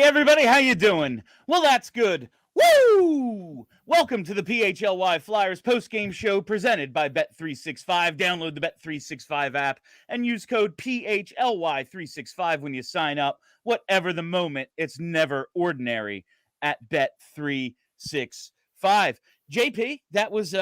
everybody, how you doing? Well, that's good. Woo! Welcome to the PHLY Flyers Postgame Show presented by Bet365. Download the Bet365 app and use code PHLY365 when you sign up. Whatever the moment, it's never ordinary at Bet365. JP, that was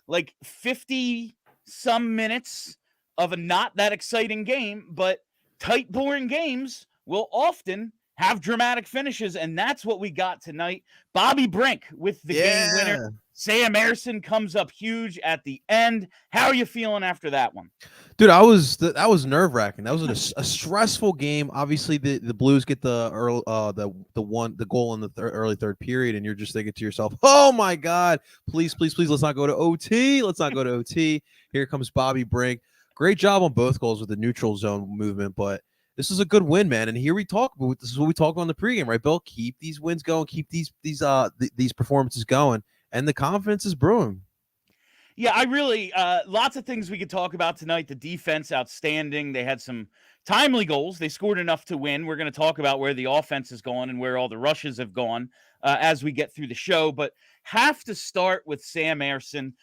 like 50 some minutes of a not that exciting game, but tight, boring games will often have dramatic finishes, and that's what we got tonight. Bobby Brink with the game winner. Sam Ersson comes up huge at the end. How are you feeling after that one? Dude, that was nerve-wracking. That was a stressful game. Obviously, the Blues get the goal in the early third period, and you're just thinking to yourself, "Oh my God, please, let's not go to OT. Let's not go to OT." Here comes Bobby Brink. Great job on both goals with the neutral zone movement, but this is a good win, man. And here we talk. This is what we talk on the pregame, right, Bill? Keep these wins going. Keep these performances going, and the confidence is brewing. Yeah, I really lots of things we could talk about tonight. The defense, outstanding. They had some timely goals. They scored enough to win. We're going to talk about where the offense has gone and where all the rushes have gone as we get through the show. But have to start with Sam Ersson.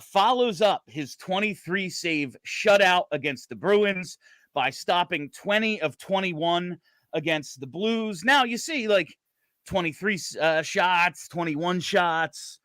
Follows up his 23 save shutout against the Bruins by stopping 20 of 21 against the Blues. Now, you see, like, 23 shots, 21 shots.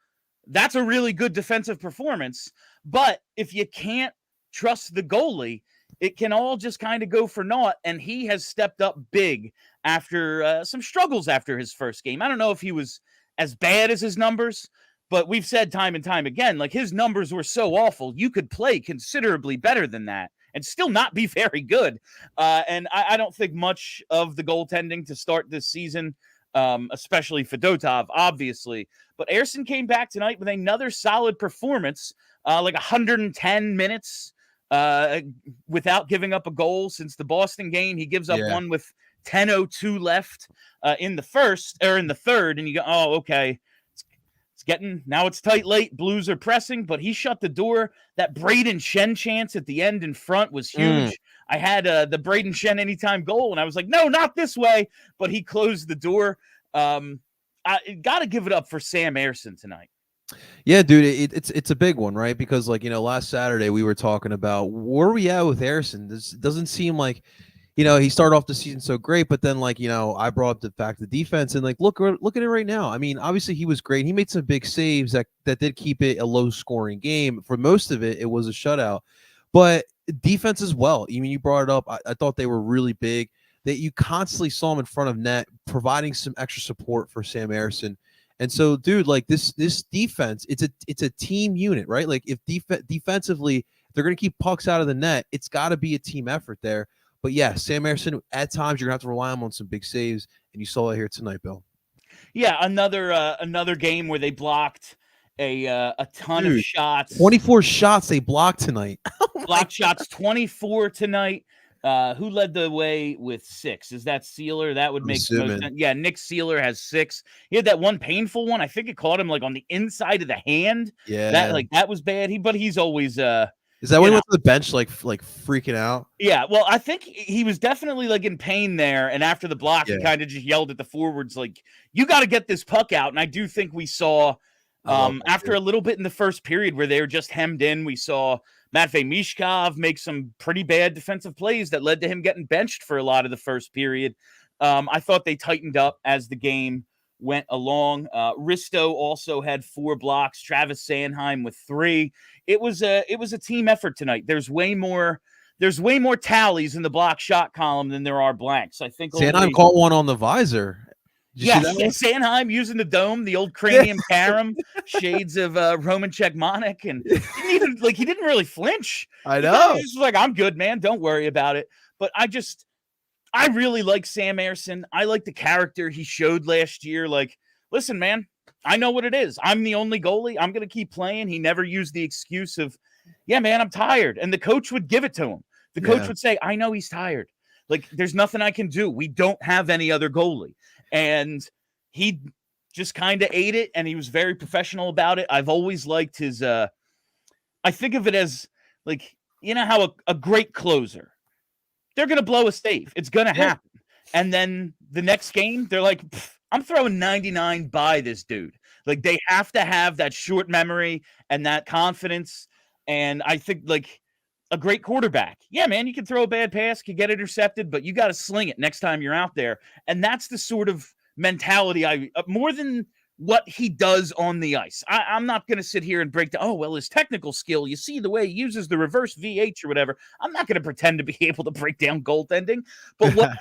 That's a really good defensive performance. But if you can't trust the goalie, it can all just kind of go for naught. And he has stepped up big after some struggles after his first game. I don't know if he was as bad as his numbers, but we've said time and time again, like, his numbers were so awful, you could play considerably better than that and still not be very good. And I don't think much of the goaltending to start this season, especially Fedotov, obviously. But Ersson came back tonight with another solid performance, like 110 minutes without giving up a goal since the Boston game. He gives up one with 10:02 left in the third, and you go, oh, okay. Now it's tight late. Blues are pressing, but he shut the door. That Braden Shen chance at the end in front was huge. I had the Braden Shen anytime goal, and I was like, no, not this way. But he closed the door. I got to give it up for Sam Ersson tonight. Yeah, dude, it's a big one, right? Because, like, last Saturday we were talking about where we at with Ersson. This doesn't seem like, he started off the season so great, but then, like, I brought up the fact the defense, and, like, look at it right now. I mean, obviously he was great. He made some big saves that did keep it a low scoring game. For most of it, it was a shutout, but defense as well. I mean, you brought it up. I thought they were really big. That you constantly saw him in front of net, providing some extra support for Sam Ersson. And so, dude, like, this defense, it's a team unit, right? Like, if defensively they're going to keep pucks out of the net, it's got to be a team effort there. But yeah, Sam Ersson, at times you're going to have to rely on some big saves, and you saw it here tonight, Bill. Yeah, another game where they blocked a ton of shots. 24 shots they blocked tonight. Blocked shots 24 tonight. Who led the way with 6? Is that Sealer? That would make the most sense. Yeah, Nick Sealer has 6. He had that one painful one. I think it caught him, like, on the inside of the hand. Yeah, that was bad. But he's always is that when he went to the bench, like freaking out? Yeah, well, I think he was definitely, like, in pain there. And after the block, he kind of just yelled at the forwards, like, you got to get this puck out. And I do think we saw after a little bit in the first period where they were just hemmed in, we saw Matvei Michkov make some pretty bad defensive plays that led to him getting benched for a lot of the first period. I thought they tightened up as the game went along. Risto also had 4 blocks. Travis Sanheim with 3. It was a team effort tonight. There's way more tallies in the block shot column than there are blanks. I think Sanheim caught one on the visor. Yeah, Sanheim using the dome, the old cranium carom, shades of Roman Czechmonic, and he didn't really flinch. I know. He was like, I'm good, man. Don't worry about it. But I really like Sam Ersson. I like the character he showed last year. Like, listen, man, I know what it is. I'm the only goalie. I'm going to keep playing. He never used the excuse of, yeah, man, I'm tired. And the coach would give it to him. The coach would say, I know he's tired. Like, there's nothing I can do. We don't have any other goalie. And he just kind of ate it, and he was very professional about it. I've always liked his I think of it as, like, how a great closer, they're going to blow a save. It's going to happen. And then the next game, they're like, I'm throwing 99 by this dude. Like, they have to have that short memory and that confidence. And I think, like, a great quarterback. Yeah, man, you can throw a bad pass, can get intercepted, but you got to sling it next time you're out there. And that's the sort of mentality more than what he does on the ice. I'm not going to sit here and break down, oh, well, his technical skill, you see the way he uses the reverse VH or whatever. I'm not going to pretend to be able to break down goaltending. But what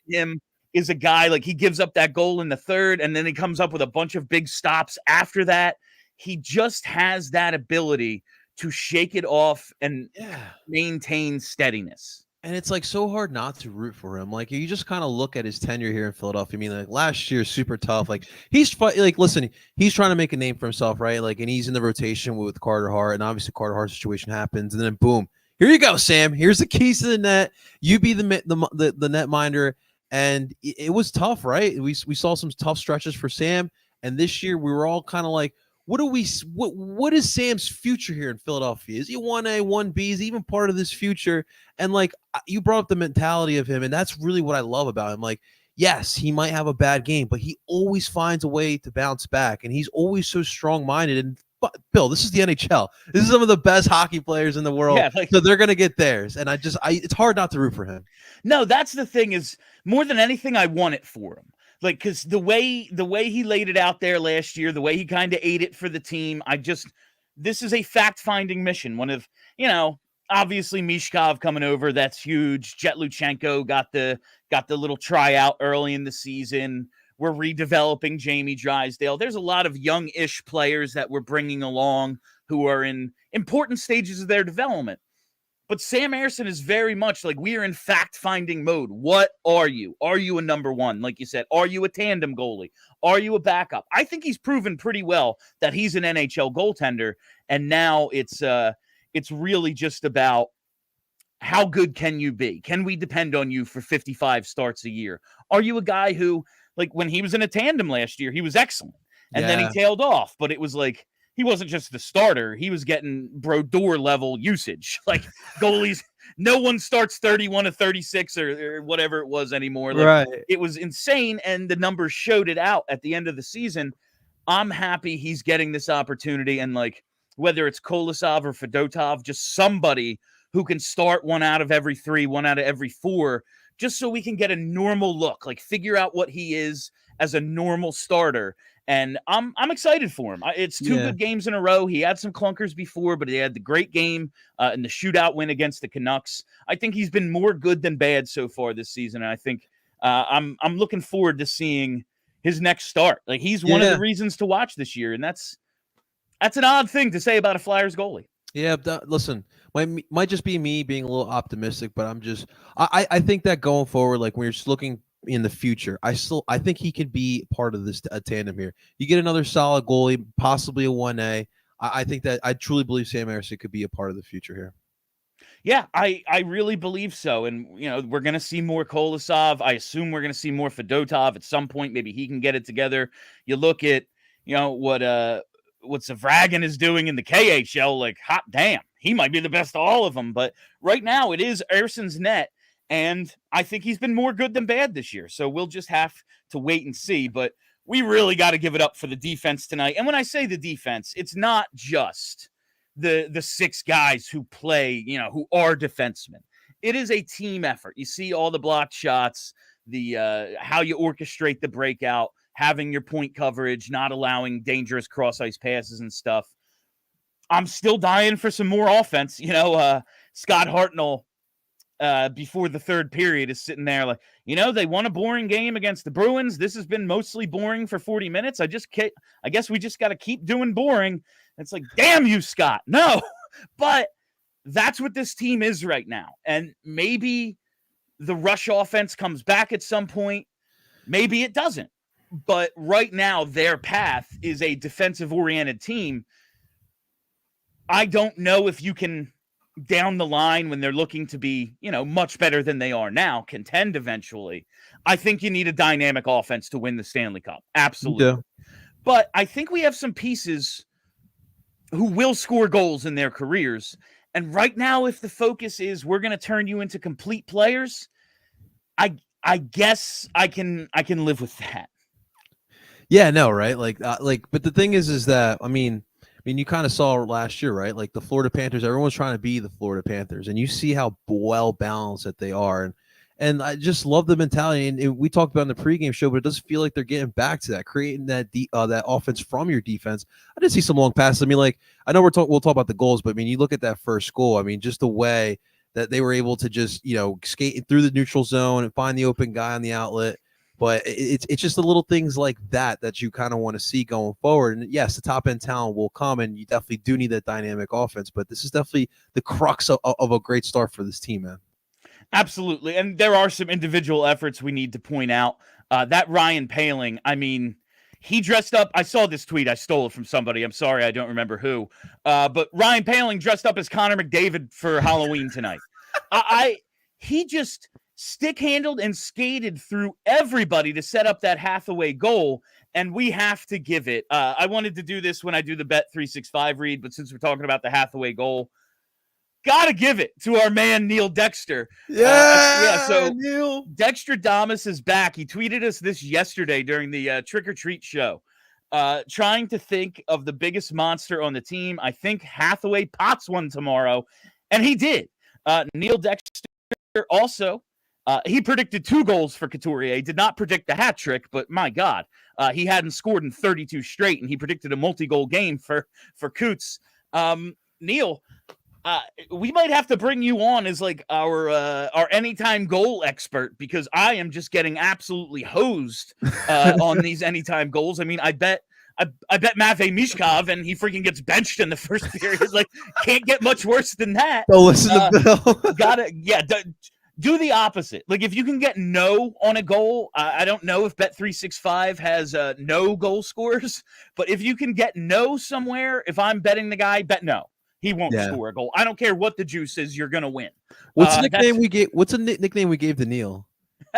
him is a guy, like, he gives up that goal in the third, and then he comes up with a bunch of big stops after that. He just has that ability to shake it off and maintain steadiness. And it's like so hard not to root for him. Like, you just kind of look at his tenure here in Philadelphia. I mean, like, last year, super tough. Like, listen, he's trying to make a name for himself, right? Like, and he's in the rotation with Carter Hart, and obviously Carter Hart's situation happens, and then boom, here you go, Sam. Here's the keys to the net. You be the net minder, and it was tough, right? We saw some tough stretches for Sam, and this year we were all kind of like, what is Sam's future here in Philadelphia? Is he 1A, 1B? Is he even part of this future? And like, you brought up the mentality of him, and that's really what I love about him. Like, yes, he might have a bad game, but he always finds a way to bounce back, and he's always so strong-minded. And Bill, this is the NHL. This is some of the best hockey players in the world, so they're gonna get theirs. And it's hard not to root for him. No, that's the thing, is more than anything, I want it for him. Like, because the way he laid it out there last year, the way he kind of ate it for the team, this is a fact-finding mission. One of, obviously Michkov coming over, that's huge. Jet Luchenko got the little tryout early in the season. We're redeveloping Jamie Drysdale. There's a lot of young-ish players that we're bringing along who are in important stages of their development. But Sam Ersson is very much like, we are in fact-finding mode. What are you? Are you a number one? Like you said, are you a tandem goalie? Are you a backup? I think he's proven pretty well that he's an NHL goaltender, and now it's really just about how good can you be? Can we depend on you for 55 starts a year? Are you a guy who, like, when he was in a tandem last year, he was excellent, and then he tailed off, but it was like, he wasn't just the starter. He was getting Brodeur level usage. Like, goalies, no one starts 31 to 36 or whatever it was anymore. Like, right. It was insane, and the numbers showed it out at the end of the season. I'm happy he's getting this opportunity, and like, whether it's Kolosov or Fedotov, just somebody who can start one out of every 3, one out of every 4, just so we can get a normal look, like figure out what he is as a normal starter. And I'm excited for him. It's 2 good games in a row. He had some clunkers before, but he had the great game in the shootout win against the Canucks. I think he's been more good than bad so far this season. And I think I'm looking forward to seeing his next start. Like, he's one of the reasons to watch this year, and that's an odd thing to say about a Flyers goalie. Yeah, listen, might just be me being a little optimistic, but I think that going forward, like, when you're just looking in the future, I think he could be part of this tandem here. You get another solid goalie, possibly a 1A. I think that I truly believe Sam Ersson could be a part of the future here. Yeah, I really believe so. And, we're going to see more Kolosov. I assume we're going to see more Fedotov at some point. Maybe he can get it together. You look at, what Zavragin is doing in the KHL, like, hot damn, he might be the best of all of them. But right now it is Ersson's net, and I think he's been more good than bad this year. So we'll just have to wait and see. But we really got to give it up for the defense tonight. And when I say the defense, it's not just the 6 guys who play, who are defensemen. It is a team effort. You see all the blocked shots, the how you orchestrate the breakout, having your point coverage, not allowing dangerous cross-ice passes and stuff. I'm still dying for some more offense. Scott Hartnell, before the third period, is sitting there like, they won a boring game against the Bruins. This has been mostly boring for 40 minutes. I guess we just got to keep doing boring. It's like, damn you, Scott. No, but that's what this team is right now. And maybe the rush offense comes back at some point. Maybe it doesn't. But right now, their path is a defensive-oriented team. I don't know if you can, down the line, when they're looking to be, much better than they are now, contend eventually. I think you need a dynamic offense to win the Stanley Cup. Absolutely. Yeah. But I think we have some pieces who will score goals in their careers. And right now, if the focus is we're going to turn you into complete players, I guess I can live with that. Yeah, no, right? But the thing is that I mean, you kind of saw last year, right? Like the Florida Panthers, everyone's trying to be the Florida Panthers, and you see how well balanced that they are, and I just love the mentality. And we talked about in the pregame show, but it does feel like they're getting back to that, creating that that offense from your defense. I did see some long passes. I mean, like I know we'll talk about the goals, but I mean, you look at that first goal. I mean, just the way that they were able to just skate through the neutral zone and find the open guy on the outlet. But it's just the little things like that you kind of want to see going forward. And yes, the top end talent will come, and you definitely do need that dynamic offense. But this is definitely the crux of a great start for this team, man. Absolutely, and there are some individual efforts we need to point out. That Ryan Poehling, I mean, he dressed up. I saw this tweet. I stole it from somebody. I'm sorry, I don't remember who. But Ryan Poehling dressed up as Connor McDavid for Halloween tonight. He just stick-handled and skated through everybody to set up that Hathaway goal, and we have to give it. I wanted to do this when I do the Bet365 read, but since we're talking about the Hathaway goal, gotta give it to our man Neal Dexter. So Neal. Dexter Damas is back. He tweeted us this yesterday during the Trick or Treat show, trying to think of the biggest monster on the team. I think Hathaway pots one tomorrow, and he did. Neal Dexter also, he predicted 2 goals for Couturier. Did not predict the hat trick, but my God, he hadn't scored in 32 straight, and he predicted a multi-goal game for Coots. Neal, we might have to bring you on as like our anytime goal expert, because I am just getting absolutely hosed on these anytime goals. I mean, I bet Matvei Michkov, and he freaking gets benched in the first period. Like, can't get much worse than that. Don't listen to Bill. Do the opposite. Like, if you can get no on a goal, I don't know if Bet365 has no goal scorers, but if you can get no somewhere, if I'm betting the guy, bet no. He won't score a goal. I don't care what the juice is. You're gonna win. What's the nickname we gave? What's a nickname we gave to Neal?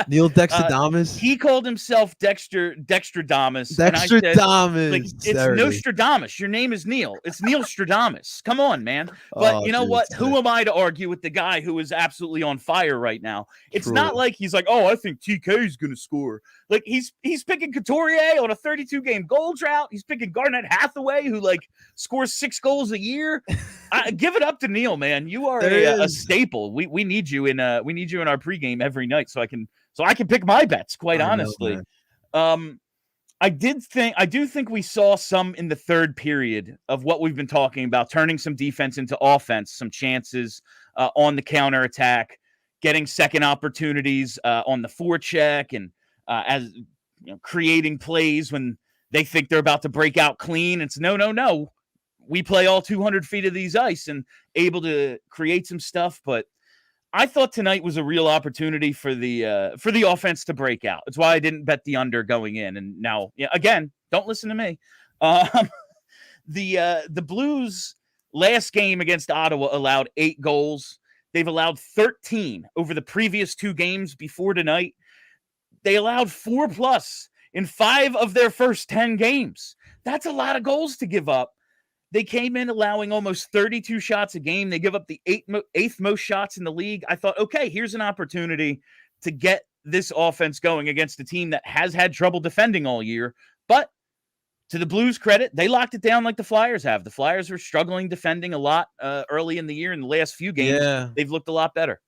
Neal Dextradamus. He called himself Dextradamus. Dextradamus. Like, it's Nostradamus. Your name is Neal. It's Neal Stradamus. Come on, man. But you know what? Who am I to argue with the guy who is absolutely on fire right now? It's not like he's like, oh, I think TK is gonna score. Like, he's picking Couturier on a 32-game goal drought. He's picking Garnet Hathaway, who like scores 6 goals a year. Give it up to Neal, man. You are a staple. We need you in our pregame every night, so I can pick my bets, quite honestly. I do think we saw some in the third period of what we've been talking about, turning some defense into offense, some chances on the counterattack, getting second opportunities on the forecheck, and creating plays when they think they're about to break out clean. It's no. We play all 200 feet of these ice and able to create some stuff, but I thought tonight was a real opportunity for the offense to break out. It's why I didn't bet the under going in. And now, again, don't listen to me. The Blues last game against Ottawa allowed 8 goals. They've allowed 13 over the previous 2 games before tonight. They allowed 4+ in 5 of their first 10 games. That's a lot of goals to give up. They came in allowing almost 32 shots a game. They give up the 8th most shots in the league. I thought, okay, here's an opportunity to get this offense going against a team that has had trouble defending all year. But to the Blues' credit, they locked it down like the Flyers have. The Flyers were struggling defending a lot early in the year. In the last few games, they've looked a lot better.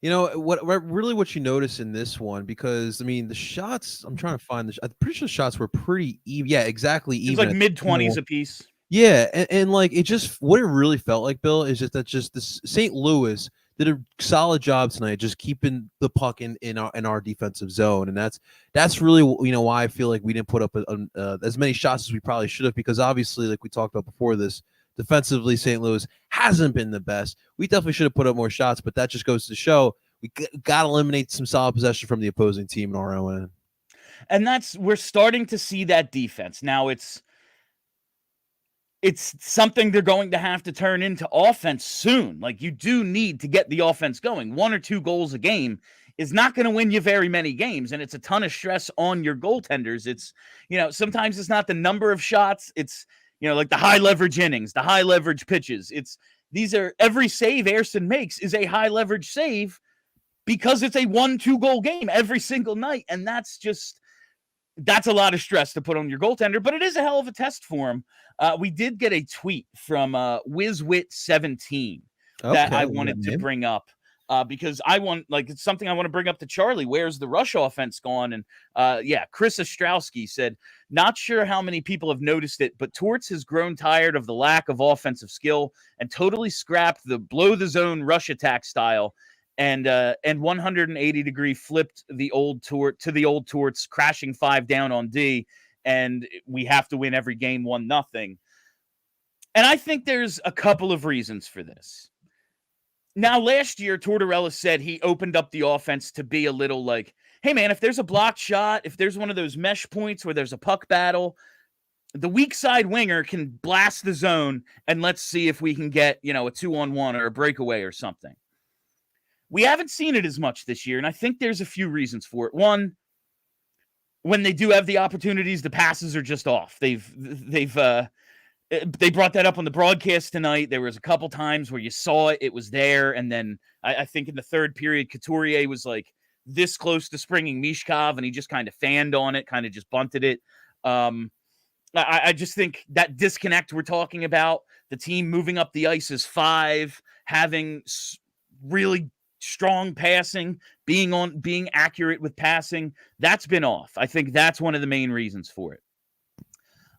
You know what you notice in this one, because I mean the shots. I'm trying to find I'm pretty sure the shots were pretty even. Yeah, exactly even. It's like mid-20s a piece. Yeah, and like it just what it really felt like, Bill, is that this St. Louis did a solid job tonight, just keeping the puck in our defensive zone, and that's really why I feel like we didn't put up as many shots as we probably should have, because obviously, like we talked about before this, defensively St. Louis hasn't been the best. We definitely should have put up more shots, but that just goes to show we got to eliminate some solid possession from the opposing team in our own end. And we're starting to see that defense now. It's something they're going to have to turn into offense soon. Like, you do need to get the offense going. 1 or 2 goals a game is not going to win you very many games, and it's a ton of stress on your goaltenders. It's, sometimes it's not the number of shots. It's, like the high leverage innings, the high leverage pitches. Every save Ersson makes is a high leverage save because it's a 1-2 goal game every single night. And that's a lot of stress to put on your goaltender, but it is a hell of a test for him. We did get a tweet from WizWit17 that I wanted to bring up because it's something I want to bring up to Charlie. Where's the rush offense gone? And Chris Ostrowski said, not sure how many people have noticed it, but Torts has grown tired of the lack of offensive skill and totally scrapped the blow the zone rush attack style and 180-degree flipped the old Torts, crashing 5 down on D, and we have to win every game 1-0. And I think there's a couple of reasons for this. Now, last year, Tortorella said he opened up the offense to be a little like, hey, man, if there's a blocked shot, if there's one of those mesh points where there's a puck battle, the weak side winger can blast the zone, and let's see if we can get, a 2-on-1 or a breakaway or something. We haven't seen it as much this year, and I think there's a few reasons for it. One, when they do have the opportunities, the passes are just off. They brought that up on the broadcast tonight. There was a couple times where you saw it was there, and then I think in the third period, Couturier was like this close to springing Michkov, and he just kind of fanned on it, kind of just bunted it. I just think that disconnect we're talking about, the team moving up the ice as 5, having really strong passing, being accurate with passing, that's been off. I think that's one of the main reasons for it.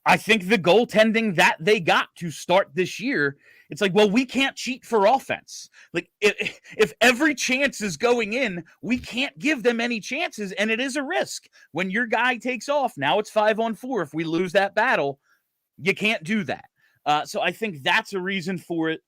I think the goaltending that they got to start this year, it's like, well, we can't cheat for offense. Like, if every chance is going in, we can't give them any chances, and it is a risk. When your guy takes off, now it's 5-on-4. If we lose that battle, you can't do that. So I think that's a reason for it.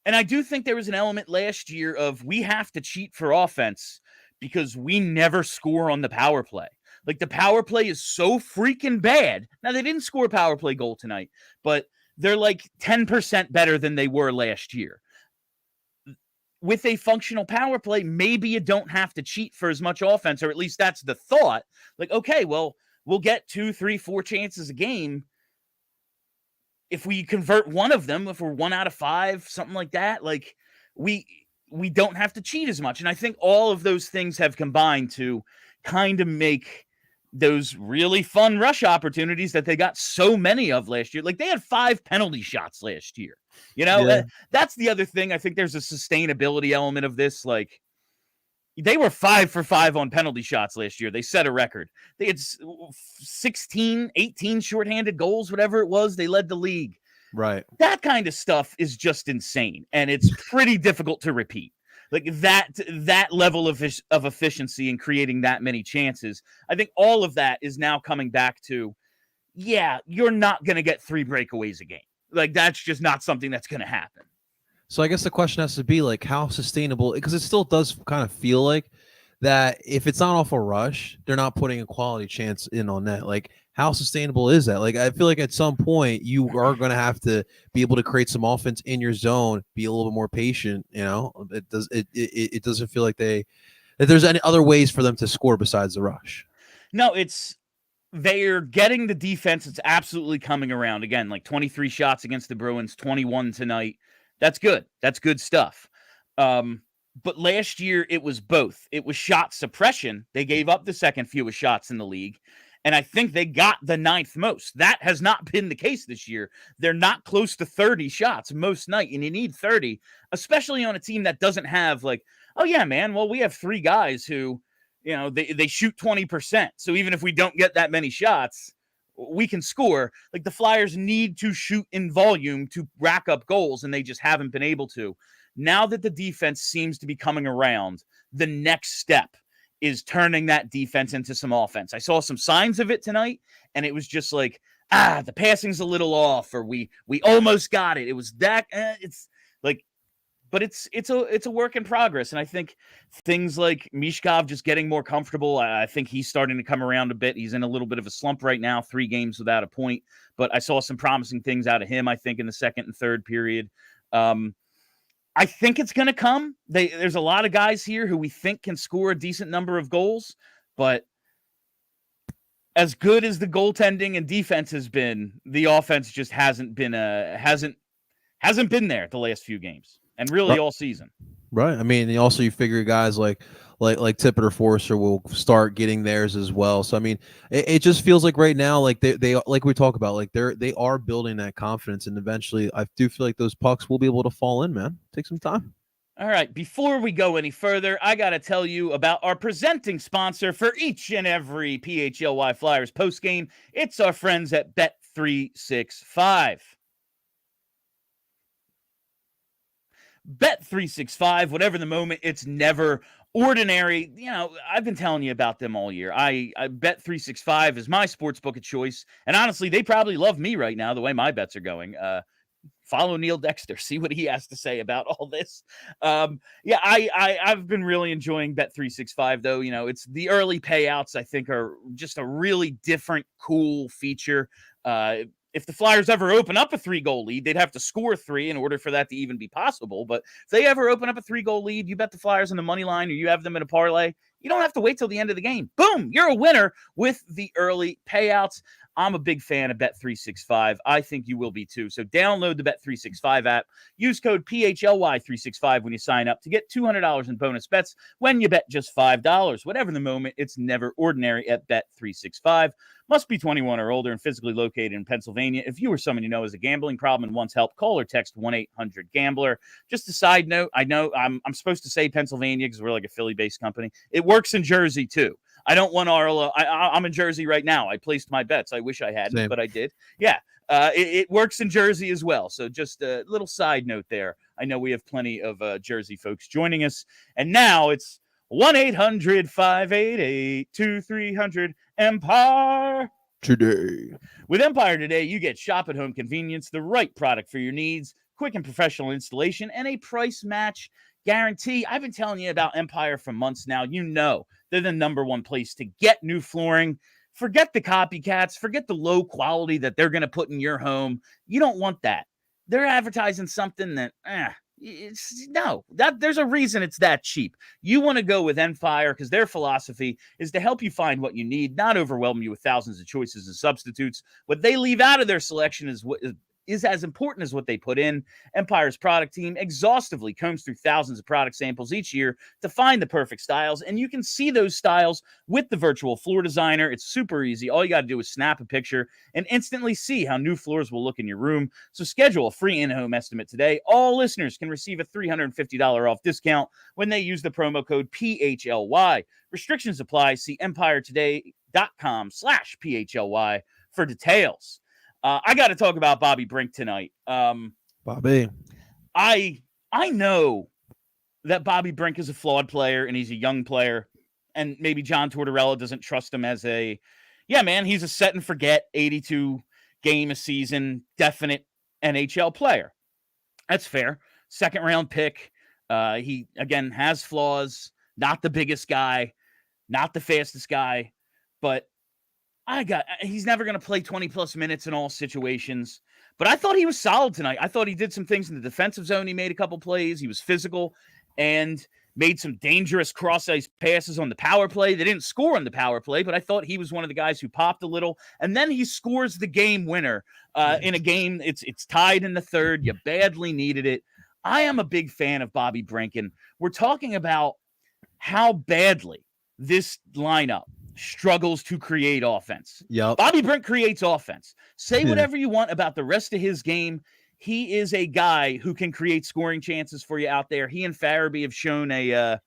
And I do think there was an element last year of we have to cheat for offense because we never score on the power play. Like, the power play is so freaking bad. Now, they didn't score a power play goal tonight, but they're like 10% better than they were last year. With a functional power play, maybe you don't have to cheat for as much offense, or at least that's the thought. Like, okay, well, we'll get 2, 3, 4 chances a game. If we convert one of them, if we're 1 out of 5, something like that, like we don't have to cheat as much. And I think all of those things have combined to kind of make those really fun rush opportunities that they got so many of last year. Like, they had 5 penalty shots last year. That's the other thing. I think there's a sustainability element of this. Like, they were 5 for 5 on penalty shots last year. They set a record. They had 16, 18 shorthanded goals, whatever it was. They led the league. Right. That kind of stuff is just insane. And it's pretty difficult to repeat. Like, that level of efficiency in creating that many chances. I think all of that is now coming back to, you're not going to get 3 breakaways a game. Like, that's just not something that's going to happen. So I guess the question has to be, like, how sustainable, because it still does kind of feel like that if it's not off a rush, they're not putting a quality chance in on net. Like, how sustainable is that? Like, I feel like at some point you are going to have to be able to create some offense in your zone, be a little bit more patient. It doesn't feel like that there's any other ways for them to score besides the rush. No, they're getting the defense. It's absolutely coming around again. Like 23 shots against the Bruins, 21 tonight. That's good. That's good stuff. But last year it was both. It was shot suppression. They gave up the second fewest shots in the league. And I think they got the 9th most. That has not been the case this year. They're not close to 30 shots most night. And you need 30, especially on a team that doesn't have like, oh yeah, man, well, we have 3 guys who, they shoot 20%. So even if we don't get that many shots, we can score. Like, the Flyers need to shoot in volume to rack up goals, and they just haven't been able to. Now that the defense seems to be coming around, the next step is turning that defense into some offense. I saw some signs of it tonight, and it was just like, the passing's a little off, or we almost got it. It was that. It's like, but it's a work in progress, and I think things like Michkov just getting more comfortable. I think he's starting to come around a bit. He's in a little bit of a slump right now, 3 games without a point, but I saw some promising things out of him, I think, in the second and third period. I think it's going to come. There's a lot of guys here who we think can score a decent number of goals, but as good as the goaltending and defense has been, the offense just hasn't been there the last few games. And really all season. Right. I mean, also you figure guys like Tippett or Forster will start getting theirs as well. So I mean, it just feels like right now, like they like we talk about, like they are building that confidence, and eventually I do feel like those pucks will be able to fall in. Man, take some time. All right, before we go any further, I got to tell you about our presenting sponsor for each and every PHLY Flyers postgame. It's our friends at Bet365. Bet365, whatever the moment, it's never ordinary. You know, I've been telling you about them all year. I Bet365 is my sports book of choice, and honestly, they probably love me right now the way my bets are going. Follow Neal Dexter, see what he has to say about all this. Yeah, I've been really enjoying Bet365 though. You know, it's the early payouts I think are just a really different, cool feature. If the Flyers ever open up a 3-goal lead, they'd have to score 3 in order for that to even be possible. But if they ever open up a 3-goal lead, you bet the Flyers on the money line or you have them in a parlay, you don't have to wait till the end of the game. Boom, you're a winner with the early payouts. I'm a big fan of Bet365. I think you will be too. So download the Bet365 app. Use code PHLY365 when you sign up to get $200 in bonus bets when you bet just $5. Whatever the moment, it's never ordinary at Bet365. Must be 21 or older and physically located in Pennsylvania. If you or someone you know has a gambling problem and wants help, call or text 1-800-GAMBLER. Just a side note, I know I'm supposed to say Pennsylvania because we're like a Philly-based company. It works in Jersey too. I don't want Arlo. I'm in Jersey right now. I placed my bets. I wish I hadn't, Same. but I did. Yeah, it works in Jersey as well. So just a little side note there. I know we have plenty of Jersey folks joining us. And now it's 1-800-588-2300 Empire. Today. With Empire Today, you get shop at home convenience, the right product for your needs, quick and professional installation, and a price match guarantee. I've been telling you about Empire for months now. You know they're the #1 place to get new flooring. Forget the copycats. Forget the low quality that they're going to put in your home. You don't want that. They're advertising something that, there's a reason it's that cheap. You want to go with Empire because their philosophy is to help you find what you need, not overwhelm you with thousands of choices and substitutes. What they leave out of their selection is as important as what they put in. Empire's product team exhaustively combs through thousands of product samples each year to find the perfect styles, and you can see those styles with the virtual floor designer. It's super easy. All you got to do is snap a picture and instantly see how new floors will look in your room. So schedule a free in-home estimate today. All listeners can receive a $350 off discount when they use the promo code PHLY. Restrictions apply. See empiretoday.com/PHLY for details. I got to talk about Bobby Brink tonight. Bobby. I know that Bobby Brink is a flawed player and he's a young player, and maybe John Tortorella doesn't trust him as he's a set and forget 82 game a season, definite NHL player. That's fair. Second round pick. He again has flaws, not the biggest guy, not the fastest guy, but he's never going to play 20-plus minutes in all situations. But I thought he was solid tonight. I thought he did some things in the defensive zone. He made a couple plays. He was physical and made some dangerous cross-ice passes on the power play. They didn't score on the power play, but I thought he was one of the guys who popped a little. And then he scores the game winner in a game. It's tied in the third. You badly needed it. I am a big fan of Bobby Brink, and we're talking about how badly this lineup struggles to create offense. Yep. Bobby Brink creates offense. Say whatever you want about the rest of his game. He is a guy who can create scoring chances for you out there. He and Farabee have shown a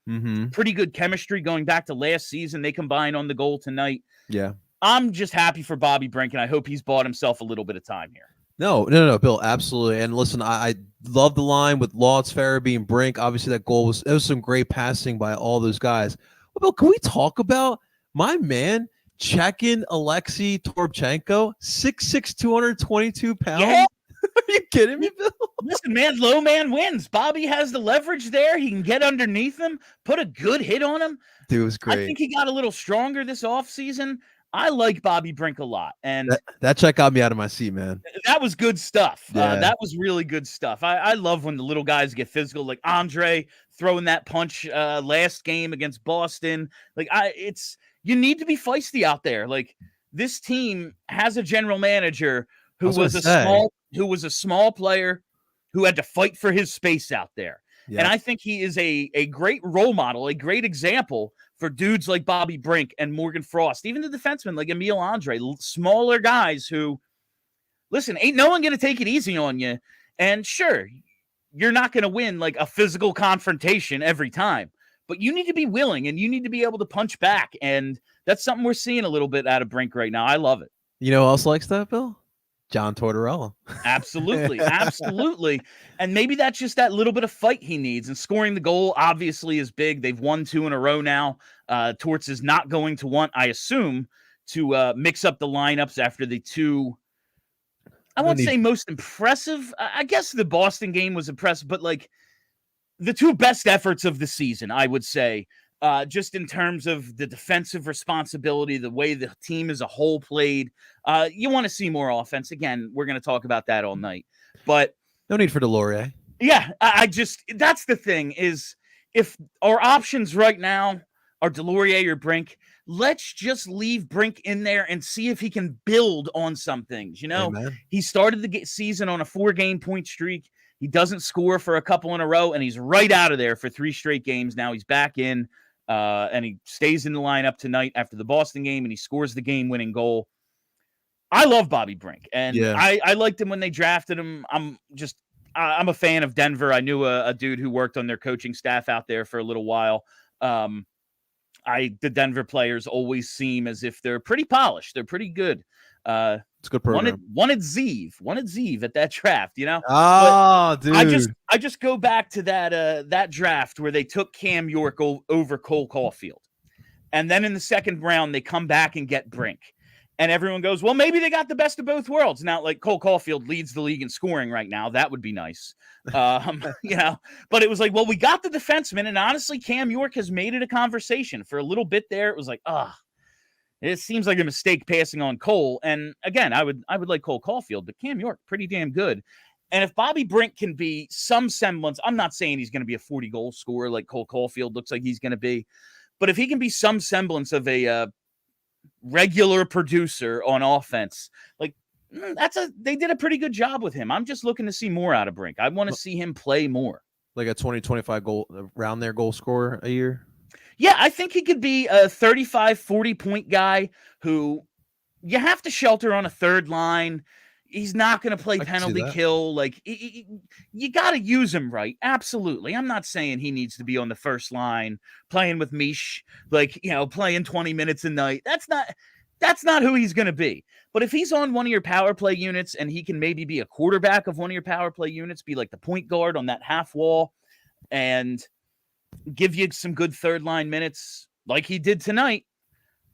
pretty good chemistry going back to last season. They combined on the goal tonight. Yeah. I'm just happy for Bobby Brink, and I hope he's bought himself a little bit of time here. No, Bill, absolutely. And listen, I love the line with Lawrence, Farabee, and Brink. Obviously, that goal was some great passing by all those guys. Well, Bill, can we talk about my man, Chekin Alexei Toropchenko, 6'6", 222 pounds? Yeah. Are you kidding me, Bill? Listen, man, low man wins. Bobby has the leverage there. He can get underneath him, put a good hit on him. Dude, it was great. I think he got a little stronger this offseason. I like Bobby Brink a lot. And that check got me out of my seat, man. That was good stuff. Yeah. That was really good stuff. I love when the little guys get physical, like Andre throwing that punch last game against Boston. You need to be feisty out there. Like, this team has a general manager who was a small player who had to fight for his space out there. And Yeah. I think he is a great role model, a great example for dudes like Bobby Brink and Morgan Frost, even the defensemen like Emil Andre, smaller guys who, listen, ain't no one going to take it easy on you. And sure, you're not going to win like a physical confrontation every time, but you need to be willing and you need to be able to punch back. And that's something we're seeing a little bit out of Brink right now. I love it. You know who else likes that, Bill? John Tortorella. Absolutely. Absolutely. And maybe that's just that little bit of fight he needs. And scoring the goal obviously is big. They've won 2 in a row now. Torts is not going to want, I assume, to mix up the lineups after the 2. I won't say most impressive. I guess the Boston game was impressive, but like the 2 best efforts of the season, I would say, just in terms of the defensive responsibility, the way the team as a whole played. You want to see more offense. Again, we're going to talk about that all night. But no need for Delorier. Yeah, I just, that's the thing is, if our options right now are Delorier or Brink, let's just leave Brink in there and see if he can build on some things. You know, Amen. He started the season on a 4-game point streak. He doesn't score for a couple in a row, and he's right out of there for 3 straight games. Now he's back in, and he stays in the lineup tonight after the Boston game, and he scores the game-winning goal. I love Bobby Brink, and I liked him when they drafted him. I'm a fan of Denver. I knew a dude who worked on their coaching staff out there for a little while. The Denver players always seem as if they're pretty polished. They're pretty good. It's a good program. Wanted Zeev at that draft, you know? Oh, dude. I just go back to that draft where they took Cam York over Cole Caulfield. And then in the second round, they come back and get Brink. And everyone goes, well, maybe they got the best of both worlds. Now, like Cole Caulfield leads the league in scoring right now. That would be nice. You know, but it was like, well, we got the defenseman. And honestly, Cam York has made it a conversation. For a little bit there, it was like, it seems like a mistake passing on Cole. And again, I would like Cole Caulfield, but Cam York, pretty damn good. And if Bobby Brink can be some semblance, I'm not saying he's going to be a 40-goal scorer like Cole Caulfield looks like he's going to be, but if he can be some semblance of a regular producer on offense, like they did a pretty good job with him. I'm just looking to see more out of Brink. I want to see him play more. Like a 20-25 goal around there goal scorer a year. Yeah, I think he could be a 35, 40-point guy who you have to shelter on a third line. He's not going to play penalty kill. Like, you got to use him right. Absolutely. I'm not saying he needs to be on the first line playing with Mish, like, you know, playing 20 minutes a night. That's not who he's going to be. But if he's on one of your power play units and he can maybe be a quarterback of one of your power play units, be like the point guard on that half wall and give you some good third line minutes like he did tonight,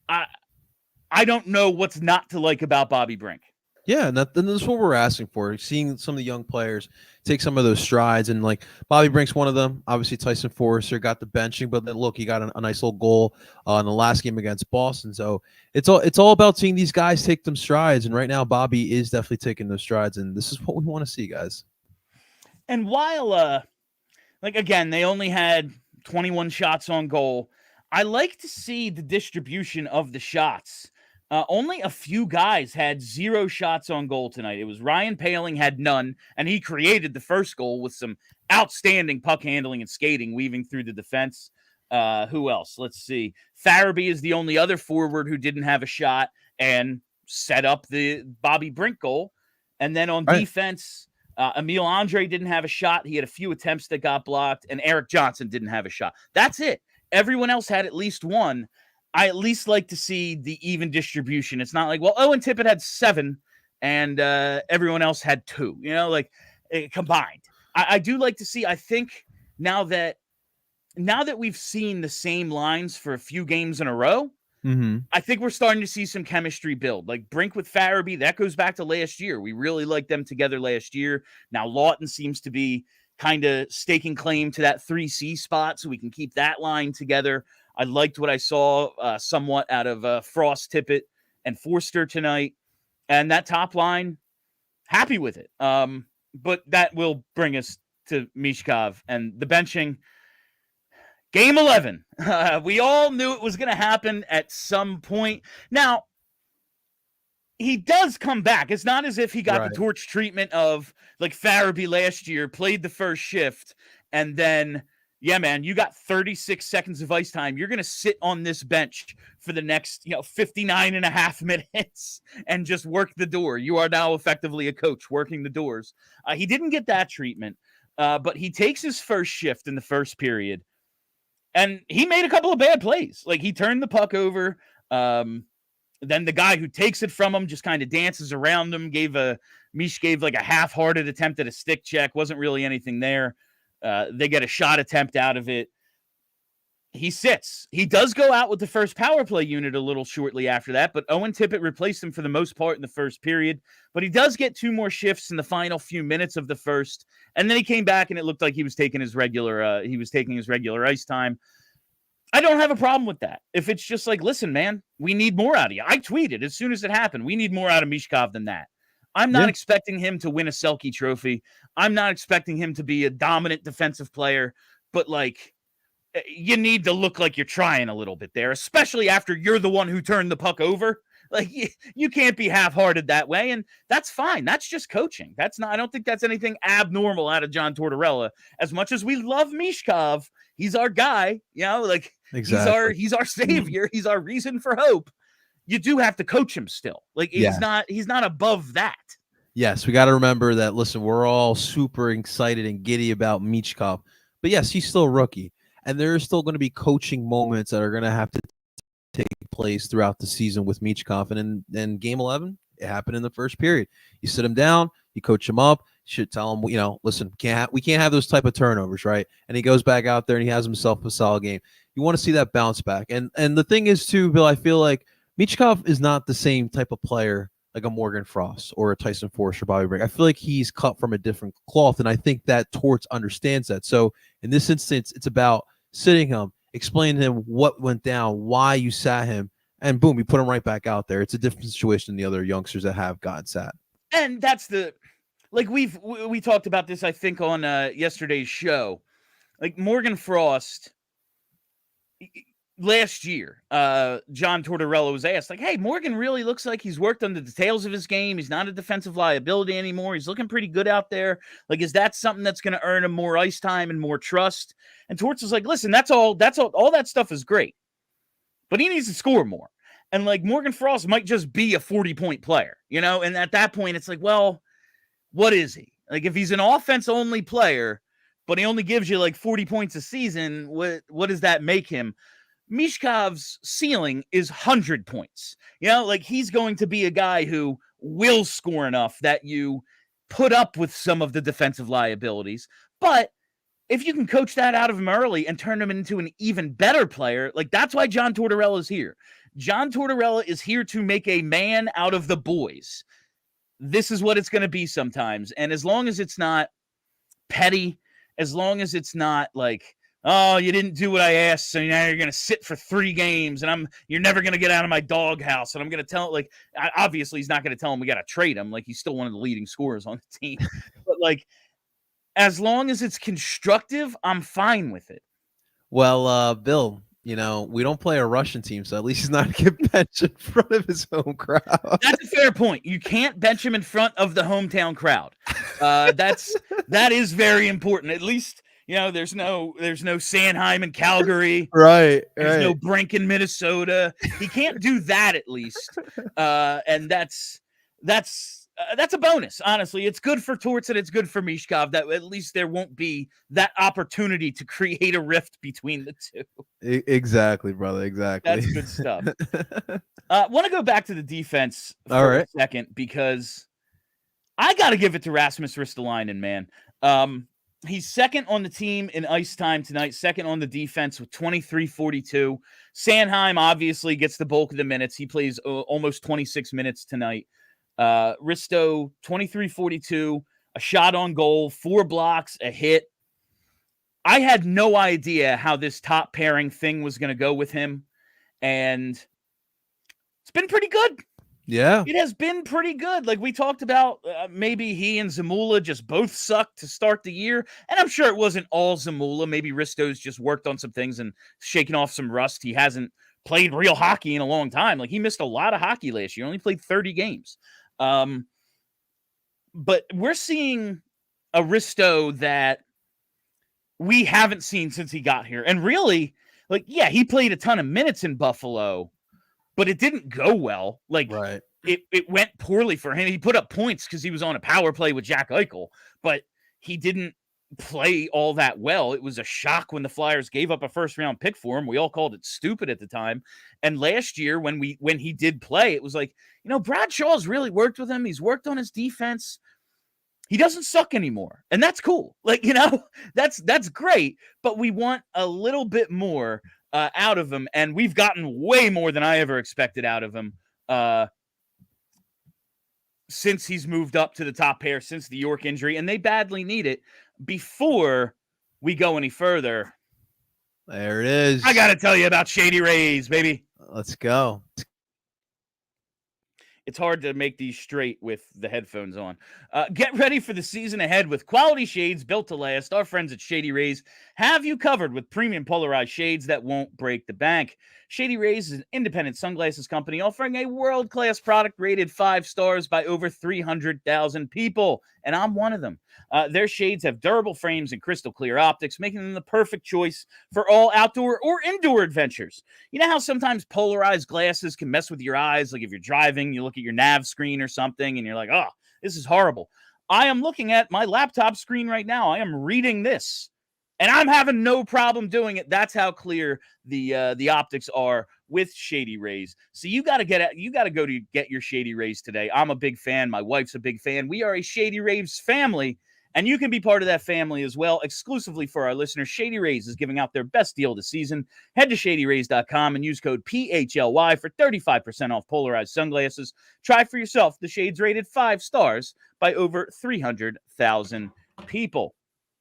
I don't know what's not to like about Bobby Brink. Yeah, and that's what we're asking for. Seeing some of the young players take some of those strides, and like Bobby Brink's one of them. Obviously, Tyson Forrester got the benching, but then look, he got a nice little goal in the last game against Boston. So it's all about seeing these guys take them strides. And right now, Bobby is definitely taking those strides, and this is what we want to see, guys. And while like again, they only had 21 shots on goal, I like to see the distribution of the shots. Only a few guys had 0 shots on goal tonight. It was Ryan Poehling had none, and he created the first goal with some outstanding puck handling and skating, weaving through the defense. Who else? Let's see. Farabee is the only other forward who didn't have a shot and set up the Bobby Brink goal. And then on defense, Emil Andre didn't have a shot. He had a few attempts that got blocked, and Eric Johnson didn't have a shot. That's it. Everyone else had at least one. I at least like to see the even distribution. It's not like, well, Owen Tippett had 7 and everyone else had 2, you know, like combined. I do like to see, I think now that we've seen the same lines for a few games in a row, I think we're starting to see some chemistry build. Like Brink with Farabee, that goes back to last year. We really liked them together last year. Now Lawton seems to be kind of staking claim to that 3C spot, so we can keep that line together. I liked what I saw somewhat out of Frost, Tippett, and Forster tonight. And that top line, happy with it. But that will bring us to Michkov and the benching. Game 11. We all knew it was going to happen at some point. Now, he does come back. It's not as if he got the torch treatment of like Farabee last year, played the first shift, And then, yeah, man, you got 36 seconds of ice time. You're going to sit on this bench for the next, 59 and a half minutes and just work the door. You are now effectively a coach working the doors. He didn't get that treatment, but he takes his first shift in the first period, and he made a couple of bad plays. Like, he turned the puck over. Then the guy who takes it from him just kind of dances around him, Mish gave like a half-hearted attempt at a stick check. Wasn't really anything there. They get a shot attempt out of it. He sits. He does go out with the first power play unit a little shortly after that, but Owen Tippett replaced him for the most part in the first period. But he does get 2 more shifts in the final few minutes of the first, and then he came back and it looked like he was taking his regular ice time. I don't have a problem with that. If it's just like, listen, man, we need more out of you. I tweeted as soon as it happened, we need more out of Michkov than that. I'm not expecting him to win a Selke trophy. I'm not expecting him to be a dominant defensive player, but like, you need to look like you're trying a little bit there, especially after you're the one who turned the puck over. Like, you can't be half-hearted that way, and that's fine. That's just coaching. I don't think that's anything abnormal out of John Tortorella. As much as we love Michkov, he's our guy, exactly. He's our savior. He's our reason for hope. You do have to coach him still. Like, he's not above that. Yes, we got to remember that. Listen, we're all super excited and giddy about Michkov, but yes, he's still a rookie, and there are still going to be coaching moments that are going to have to take place throughout the season with Michkov. And in game 11, it happened in the first period. You sit him down, you coach him up, you should tell him, listen, we can't have those type of turnovers, right? And he goes back out there and he has himself a solid game. You want to see that bounce back. And the thing is too, Bill, I feel like Michkov is not the same type of player like a Morgan Frost or a Tyson Forrest or Bobby Brink. I feel like he's cut from a different cloth, and I think that Torts understands that. So in this instance, it's about sitting him, explain to him what went down, why you sat him, and boom, you put him right back out there. It's a different situation than the other youngsters that have gotten sat. And that's we talked about this, I think, on yesterday's show. Like, Morgan Frost, last year, John Tortorella was asked, like, hey, Morgan really looks like he's worked on the details of his game. He's not a defensive liability anymore. He's looking pretty good out there. Like, is that something that's going to earn him more ice time and more trust? And Torts is like, listen, all that stuff is great, but he needs to score more. And like, Morgan Frost might just be a 40-point player, and at that point it's like, well, what is he? Like, if he's an offense-only player, but he only gives you like 40 points a season, what does that make him? Michkov's ceiling is 100 points. Like, he's going to be a guy who will score enough that you put up with some of the defensive liabilities. But if you can coach that out of him early and turn him into an even better player, like, that's why John Tortorella is here. John Tortorella is here to make a man out of the boys. This is what it's going to be sometimes. And as long as it's not petty, as long as it's not like, oh, you didn't do what I asked, so now you're going to sit for 3 games, and you're never going to get out of my doghouse, and I'm going to tell, like, obviously he's not going to tell him we got to trade him. Like, he's still one of the leading scorers on the team. But, like, as long as it's constructive, I'm fine with it. Well, Bill, we don't play a Russian team, so at least he's not going to get benched in front of his home crowd. That's a fair point. You can't bench him in front of the hometown crowd. That is very important. At least, there's no Sanheim in Calgary. Right. There's no Brink in Minnesota. He can't do that, at least. And that's a bonus, honestly. It's good for Torts and it's good for Michkov that at least there won't be that opportunity to create a rift between the two. Exactly, brother. Exactly. That's good stuff. Want to go back to the defense for a second, because I got to give it to Rasmus Ristolainen, man. He's second on the team in ice time tonight, second on the defense with 23:42. Sanheim obviously gets the bulk of the minutes. He plays almost 26 minutes tonight. Risto, 23:42, a shot on goal, 4 blocks, a hit. I had no idea how this top pairing thing was going to go with him, and it's been pretty good. Yeah. It has been pretty good. Like we talked about, maybe he and Zamula just both sucked to start the year, and I'm sure it wasn't all Zamula. Maybe Risto's just worked on some things and shaken off some rust. He hasn't played real hockey in a long time. Like, he missed a lot of hockey last year, only played 30 games. But we're seeing a Risto that we haven't seen since he got here. And really, like, yeah, he played a ton of minutes in Buffalo, but it didn't go well. Like, Right. it went poorly for him. He put up points because he was on a power play with Jack Eichel, but he didn't play all that well. It was a shock when the Flyers gave up a first-round pick for him. We all called it stupid at the time. And last year, when he did play, it was like, Brad Shaw's really worked with him. He's worked on his defense. He doesn't suck anymore, and that's cool. Like, that's great, but we want a little bit more out of him, and we've gotten way more than I ever expected out of him since he's moved up to the top pair, since the York injury, and they badly need it. Before we go any further, there it is. I got to tell you about Shady Rays, baby. Let's go. It's hard to make these straight with the headphones on. Get ready for the season ahead with quality shades built to last. Our friends at Shady Rays have you covered with premium polarized shades that won't break the bank. Shady Rays is an independent sunglasses company offering a world-class product rated 5 stars by over 300,000 people, and I'm one of them. Their shades have durable frames and crystal clear optics, making them the perfect choice for all outdoor or indoor adventures. You know how sometimes polarized glasses can mess with your eyes? Like if you're driving, you look at your nav screen or something, and you're like, oh, this is horrible. I am looking at my laptop screen right now. I am reading this, and I'm having no problem doing it. That's how clear the optics are with Shady Rays. So you got to go to get your Shady Rays today. I'm a big fan. My wife's a big fan. We are a Shady Rays family, and you can be part of that family as well. Exclusively for our listeners, Shady Rays is giving out their best deal this season. Head to shadyrays.com and use code PHLY for 35% off polarized sunglasses. Try for yourself the shades rated 5 stars by over 300,000 people.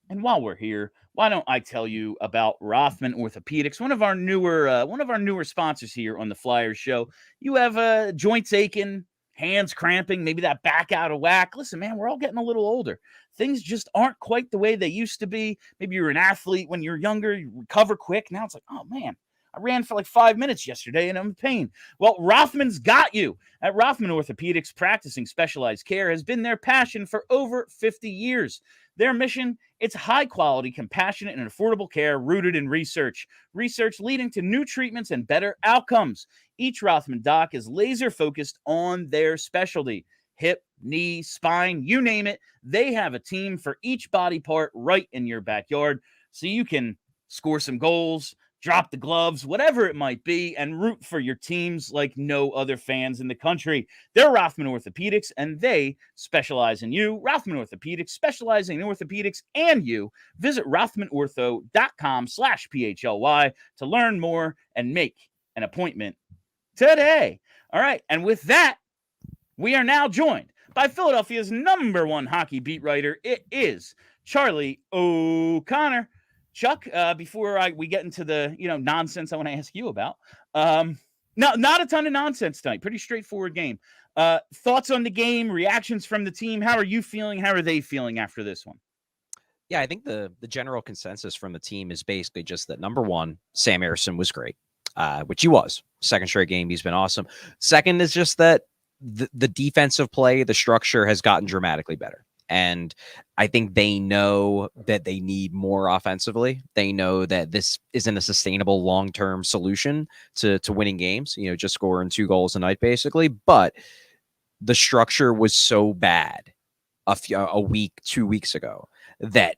And while we're here, why don't I tell you about Rothman Orthopedics, one of our newer sponsors here on the Flyers show. You have joints aching, hands cramping, maybe that back out of whack. Listen, man, we're all getting a little older. Things just aren't quite the way they used to be. Maybe you were an athlete when you were younger, you recover quick. Now it's like, oh man, I ran for like 5 minutes yesterday and I'm in pain. Well, Rothman's got you. At Rothman Orthopedics, practicing specialized care has been their passion for over 50 years. Their mission, it's high-quality, compassionate, and affordable care rooted in research. Research leading to new treatments and better outcomes. Each Rothman doc is laser-focused on their specialty. Hip, knee, spine, you name it. They have a team for each body part right in your backyard, so you can score some goals, drop the gloves, whatever it might be, and root for your teams like no other fans in the country. They're Rothman Orthopedics, and they specialize in you. Rothman Orthopedics, specializing in orthopedics and you. Visit rothmanortho.com/PHLY to learn more and make an appointment today. All right, and with that, we are now joined by Philadelphia's #1 hockey beat writer. It is Charlie O'Connor. Chuck, before we get into the nonsense I want to ask you about, no, not a ton of nonsense tonight. Pretty straightforward game. Thoughts on the game, reactions from the team. How are you feeling? How are they feeling after this one? Yeah, I think the general consensus from the team is basically just that number one, Sam Ersson was great, which he was. Second straight game, he's been awesome. Second is just that the defensive play, the structure has gotten dramatically better. And I think they know that they need more offensively. They know that this isn't a sustainable long-term solution to winning games, just scoring 2 goals a night, basically. But the structure was so bad a week, 2 weeks ago that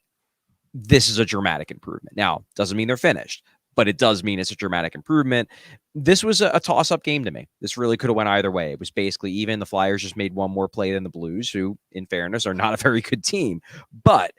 this is a dramatic improvement. Now, doesn't mean they're finished, but it does mean it's a dramatic improvement. This was a toss-up game to me. This really could have went either way. It was basically even. The Flyers just made one more play than the Blues, who, in fairness, are not a very good team. But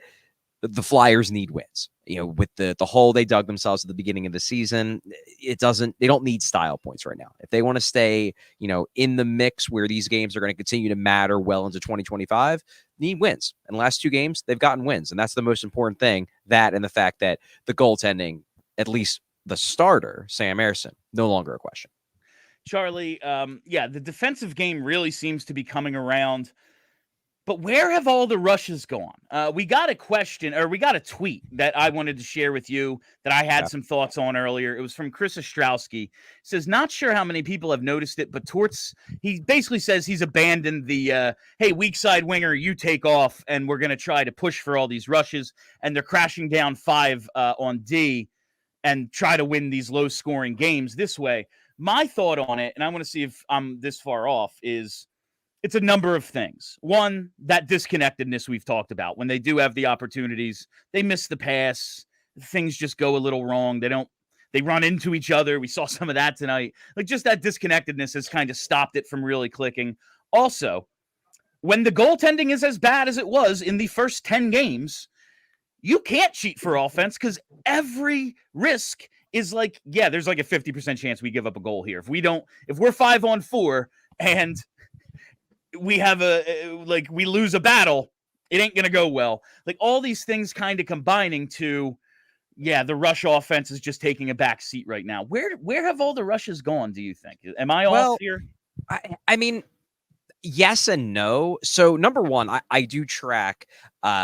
the Flyers need wins. With the hole they dug themselves at the beginning of the season, they don't need style points right now. If they want to stay, in the mix where these games are going to continue to matter well into 2025, need wins. And the last 2 games, they've gotten wins. And that's the most important thing. That and the fact that the goaltending, at least the starter, Sam Ersson, no longer a question. Charlie, the defensive game really seems to be coming around, But where have all the rushes gone? We got a question, or we got a tweet that I wanted to share with you that I had some thoughts on earlier. It was from Chris Ostrowski. It says, not sure how many people have noticed it, but Torts, he basically says he's abandoned the, hey, weak side winger, you take off, and we're going to try to push for all these rushes. And they're crashing down 5 on D and try to win these low-scoring games this way. My thought on it, and I want to see if I'm this far off, is it's a number of things. One, that disconnectedness we've talked about. When they do have the opportunities, they miss the pass. Things just go a little wrong. They run into each other. We saw some of that tonight. Like, just that disconnectedness has kind of stopped it from really clicking. Also, when the goaltending is as bad as it was in the first 10 games, you can't cheat for offense because every risk is like, yeah, there's like a 50% chance we give up a goal here. If we're 5-on-4 and we have we lose a battle, it ain't going to go well. Like, all these things kind of combining to, yeah, the rush offense is just taking a back seat right now. Where have all the rushes gone, do you think? Am I off here? I mean, yes and no. So number one, I do track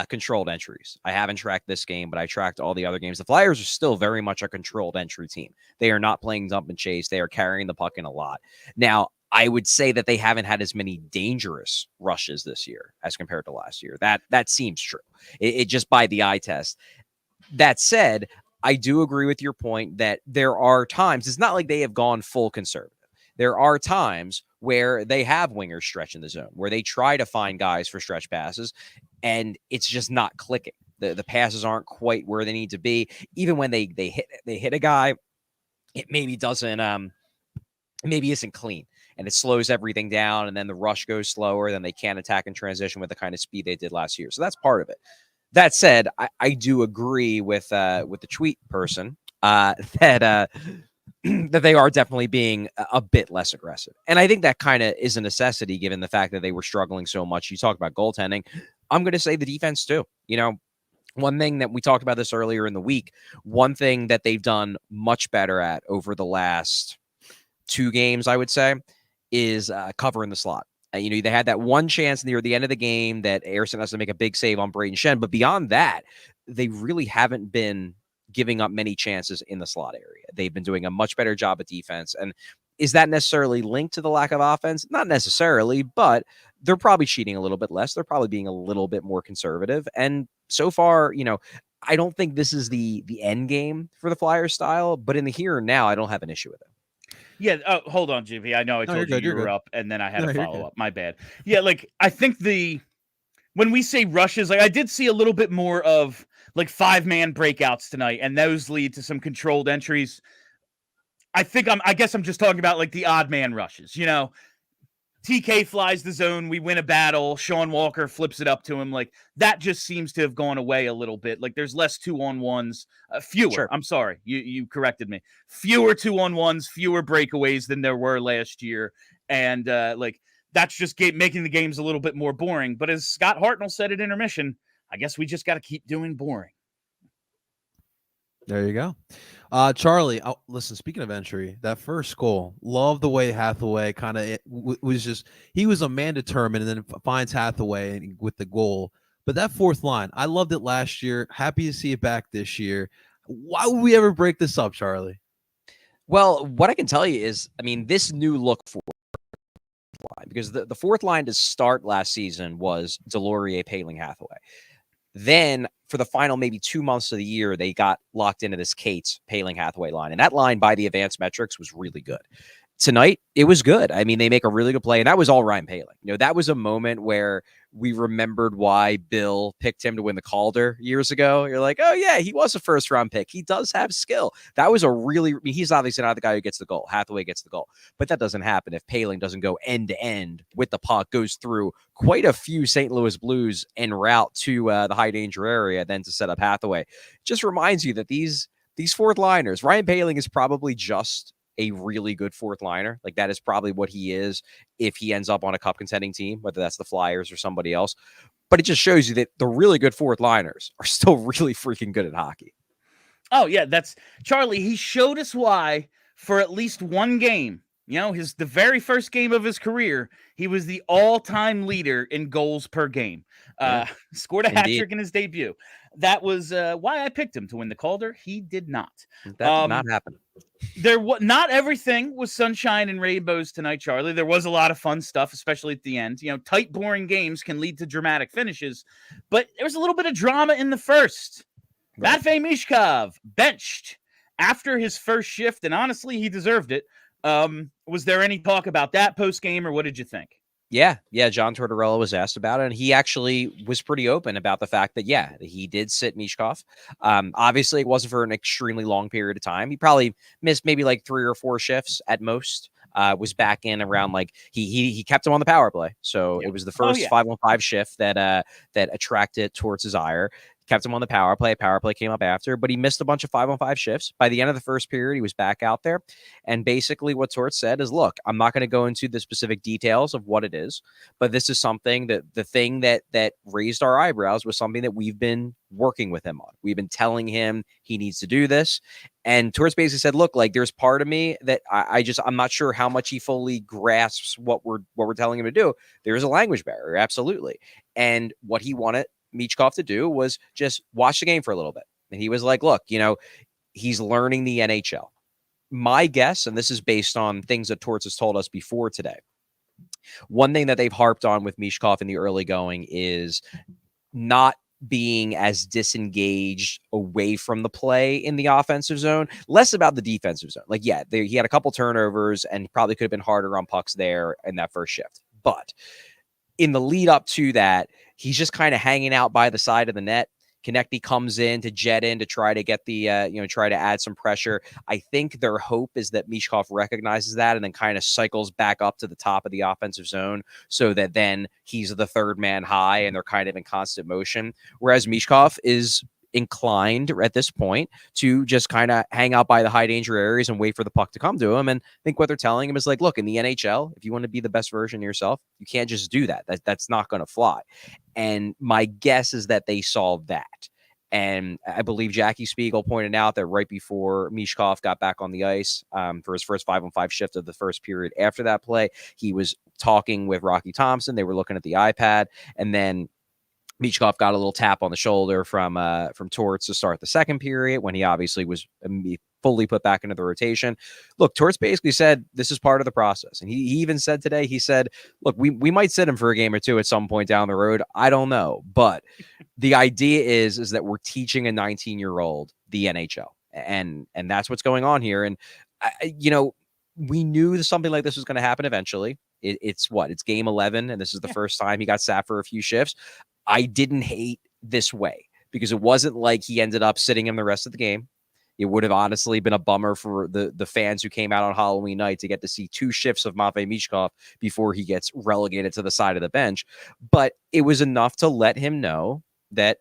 controlled entries. I haven't tracked this game, but I tracked all the other games. The Flyers are still very much a controlled entry team. They are not playing dump and chase. They are carrying the puck in a lot. Now, I would say that they haven't had as many dangerous rushes this year as compared to last year. That seems true. It just by the eye test. That said, I do agree with your point that there are times, it's not like they have gone full conservative. There are times where they have wingers stretch in the zone, where they try to find guys for stretch passes, and it's just not clicking. The passes aren't quite where they need to be. Even when they hit a guy, it maybe doesn't maybe isn't clean. And it slows everything down, and then the rush goes slower, then they can't attack in transition with the kind of speed they did last year. So that's part of it. That said, I do agree with the tweet person that they are definitely being a bit less aggressive. And I think that kind of is a necessity given the fact that they were struggling so much. You talk about goaltending. I'm going to say the defense too. You know, one thing that we talked about this earlier in the week, one thing that they've done much better at over the last 2 games, I would say, is covering the slot. You know, they had that one chance near the end of the game that Ersson has to make a big save on Braden Shen. But beyond that, they really haven't been giving up many chances in the slot area. They've been doing a much better job at defense. And is that necessarily linked to the lack of offense? Not necessarily, but they're probably cheating a little bit less. They're probably being a little bit more conservative. And so far, you know, I don't think this is the end game for the Flyers style, but in the here and now, I don't have an issue with it. Yeah. Oh, hold on, Jimmy. I know I told you were up, and then I had to follow up. My bad. Yeah. Like, I think when we say rushes, like, I did see a little bit more of like 5-man breakouts tonight, and those lead to some controlled entries. I guess I'm just talking about like the odd man rushes, you know, TK flies the zone. We win a battle. Sean Walker flips it up to him. Like, that just seems to have gone away a little bit. Like, there's less 2-on-1s, fewer. Sure. I'm sorry. You corrected me. Fewer 2-on-1s, fewer breakaways than there were last year. And like, that's just making the games a little bit more boring. But as Scott Hartnell said at intermission, I guess we just got to keep doing boring. There you go. Charlie, listen, speaking of entry, that first goal, love the way Hathaway kind of was just, he was a man determined and then finds Hathaway with the goal. But that fourth line, I loved it last year. Happy to see it back this year. Why would we ever break this up, Charlie? Well, what I can tell you is, I mean, this new look for line, because the fourth line to start last season was Delorier, Poehling, Hathaway. Then for the final maybe 2 months of the year, they got locked into this Cates, Poehling, Hathaway line. And that line by the advanced metrics was really good. Tonight, it was good. I mean, they make a really good play, and that was all Ryan Poehling. You know, that was a moment where we remembered why Bill picked him to win the Calder years ago. You're like, oh, yeah, he was a first-round pick. He does have skill. That was he's obviously not the guy who gets the goal. Hathaway gets the goal. But that doesn't happen if Poehling doesn't go end-to-end with the puck, goes through quite a few St. Louis Blues en route to the high-danger area, then to set up Hathaway. Just reminds you that these fourth liners, Ryan Poehling is probably just a really good fourth liner. Like, that is probably what he is if he ends up on a cup contending team, whether that's the Flyers or somebody else. But it just shows you that the really good fourth liners are still really freaking good at hockey. Oh, yeah, that's Charlie. He showed us why for at least one game You know, the very first game of his career, he was the all-time leader in goals per game. Scored a hat Indeed. trick in his debut. That was why I picked him to win the Calder. He did not. That did not happen. Not everything was sunshine and rainbows tonight, Charlie. There was a lot of fun stuff, especially at the end. You know, tight, boring games can lead to dramatic finishes, but there was a little bit of drama in the first. Right. Matvei Michkov benched after his first shift, and honestly, he deserved it. Was there any talk about that post game, or what did you think? Yeah. John Tortorella was asked about it, and he actually was pretty open about the fact that, he did sit Michkov. Obviously, it wasn't for an extremely long period of time. He probably missed maybe like 3 or 4 shifts at most. Was back in around like he kept him on the power play, so it was the first 5-on-5 shift that attracted Torts' desire. Kept him on the power play. Power play came up after, but he missed a bunch of 5-on-5 shifts. By the end of the first period, he was back out there. And basically what Torts said is, look, I'm not going to go into the specific details of what it is, but this is something that the thing that raised our eyebrows was something that we've been working with him on. We've been telling him he needs to do this. And Torts basically said, look, like there's part of me that I'm not sure how much he fully grasps what we're telling him to do. There's a language barrier. Absolutely. And what he wanted Michkov to do was just watch the game for a little bit. And he was like, look, he's learning the NHL. My guess, and this is based on things that Torts has told us before today, one thing that they've harped on with Michkov in the early going is not being as disengaged away from the play in the offensive zone, less about the defensive zone. Like, he had a couple turnovers and probably could have been harder on pucks there in that first shift. But in the lead up to that, he's just kind of hanging out by the side of the net. Konechny comes in to jet in to try to get the, try to add some pressure. I think their hope is that Michkov recognizes that and then kind of cycles back up to the top of the offensive zone so that then he's the third man high and they're kind of in constant motion. Whereas Michkov is inclined at this point to just kind of hang out by the high danger areas and wait for the puck to come to him. And I think what they're telling him is like, look, in the NHL, if you want to be the best version of yourself, you can't just do that. That's not going to fly. And my guess is that they saw that. And I believe Jackie Spiegel pointed out that right before Michkov got back on the ice for his first 5-on-5 shift of the first period after that play, he was talking with Rocky Thompson. They were looking at the iPad, and then Michkov got a little tap on the shoulder from Torts to start the second period when he obviously was fully put back into the rotation. Look, Torts basically said this is part of the process. And he even said today, he said, look, we might sit him for a game or two at some point down the road. I don't know. But the idea is that we're teaching a 19-year-old the NHL. And that's what's going on here. And, we knew something like this was going to happen eventually. It's game 11. And this is the first time he got sat for a few shifts. I didn't hate this way because it wasn't like he ended up sitting him the rest of the game. It would have honestly been a bummer for the fans who came out on Halloween night to get to see 2 shifts of Matvei Michkov before he gets relegated to the side of the bench. But it was enough to let him know that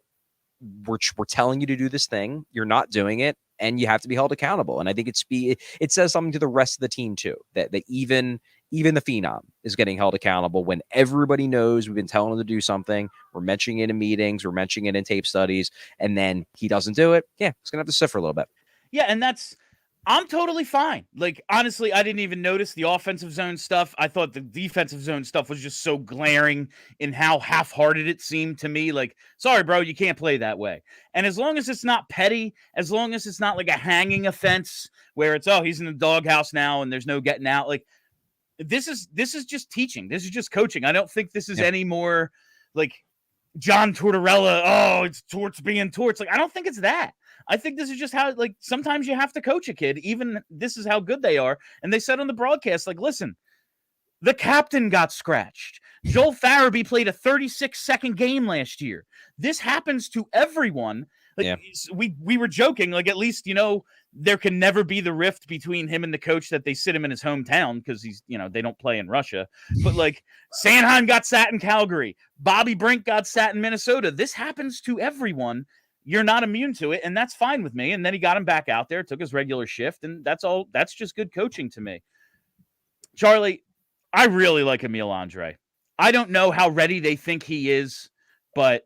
we're telling you to do this thing. You're not doing it, and you have to be held accountable. And I think it says something to the rest of the team too, that even the Phenom is getting held accountable when everybody knows we've been telling him to do something. We're mentioning it in meetings. We're mentioning it in tape studies. And then he doesn't do it. Yeah, he's going to have to sit for a little bit. Yeah, and I'm totally fine. Like, honestly, I didn't even notice the offensive zone stuff. I thought the defensive zone stuff was just so glaring in how half-hearted it seemed to me. Like, sorry, bro, you can't play that way. And as long as it's not petty, as long as it's not like a hanging offense where it's, he's in the doghouse now and there's no getting out. Like, this is just teaching. This is just coaching. I don't think this is any more like John Tortorella. It's Torts being Torts. Like, I don't think it's that. I think this is just how, like, sometimes you have to coach a kid. Even this is how good they are. And they said on the broadcast, like, listen, the captain got scratched. Joel Farabee played a 36-second game last year. This happens to everyone. Like, we were joking, like, at least, there can never be the rift between him and the coach that they sit him in his hometown because he's, they don't play in Russia. But, like, Sanheim got sat in Calgary. Bobby Brink got sat in Minnesota. This happens to everyone. You're not immune to it, and that's fine with me. And then he got him back out there, took his regular shift, and that's all. That's just good coaching to me. Charlie, I really like Emil Andre. I don't know how ready they think he is, but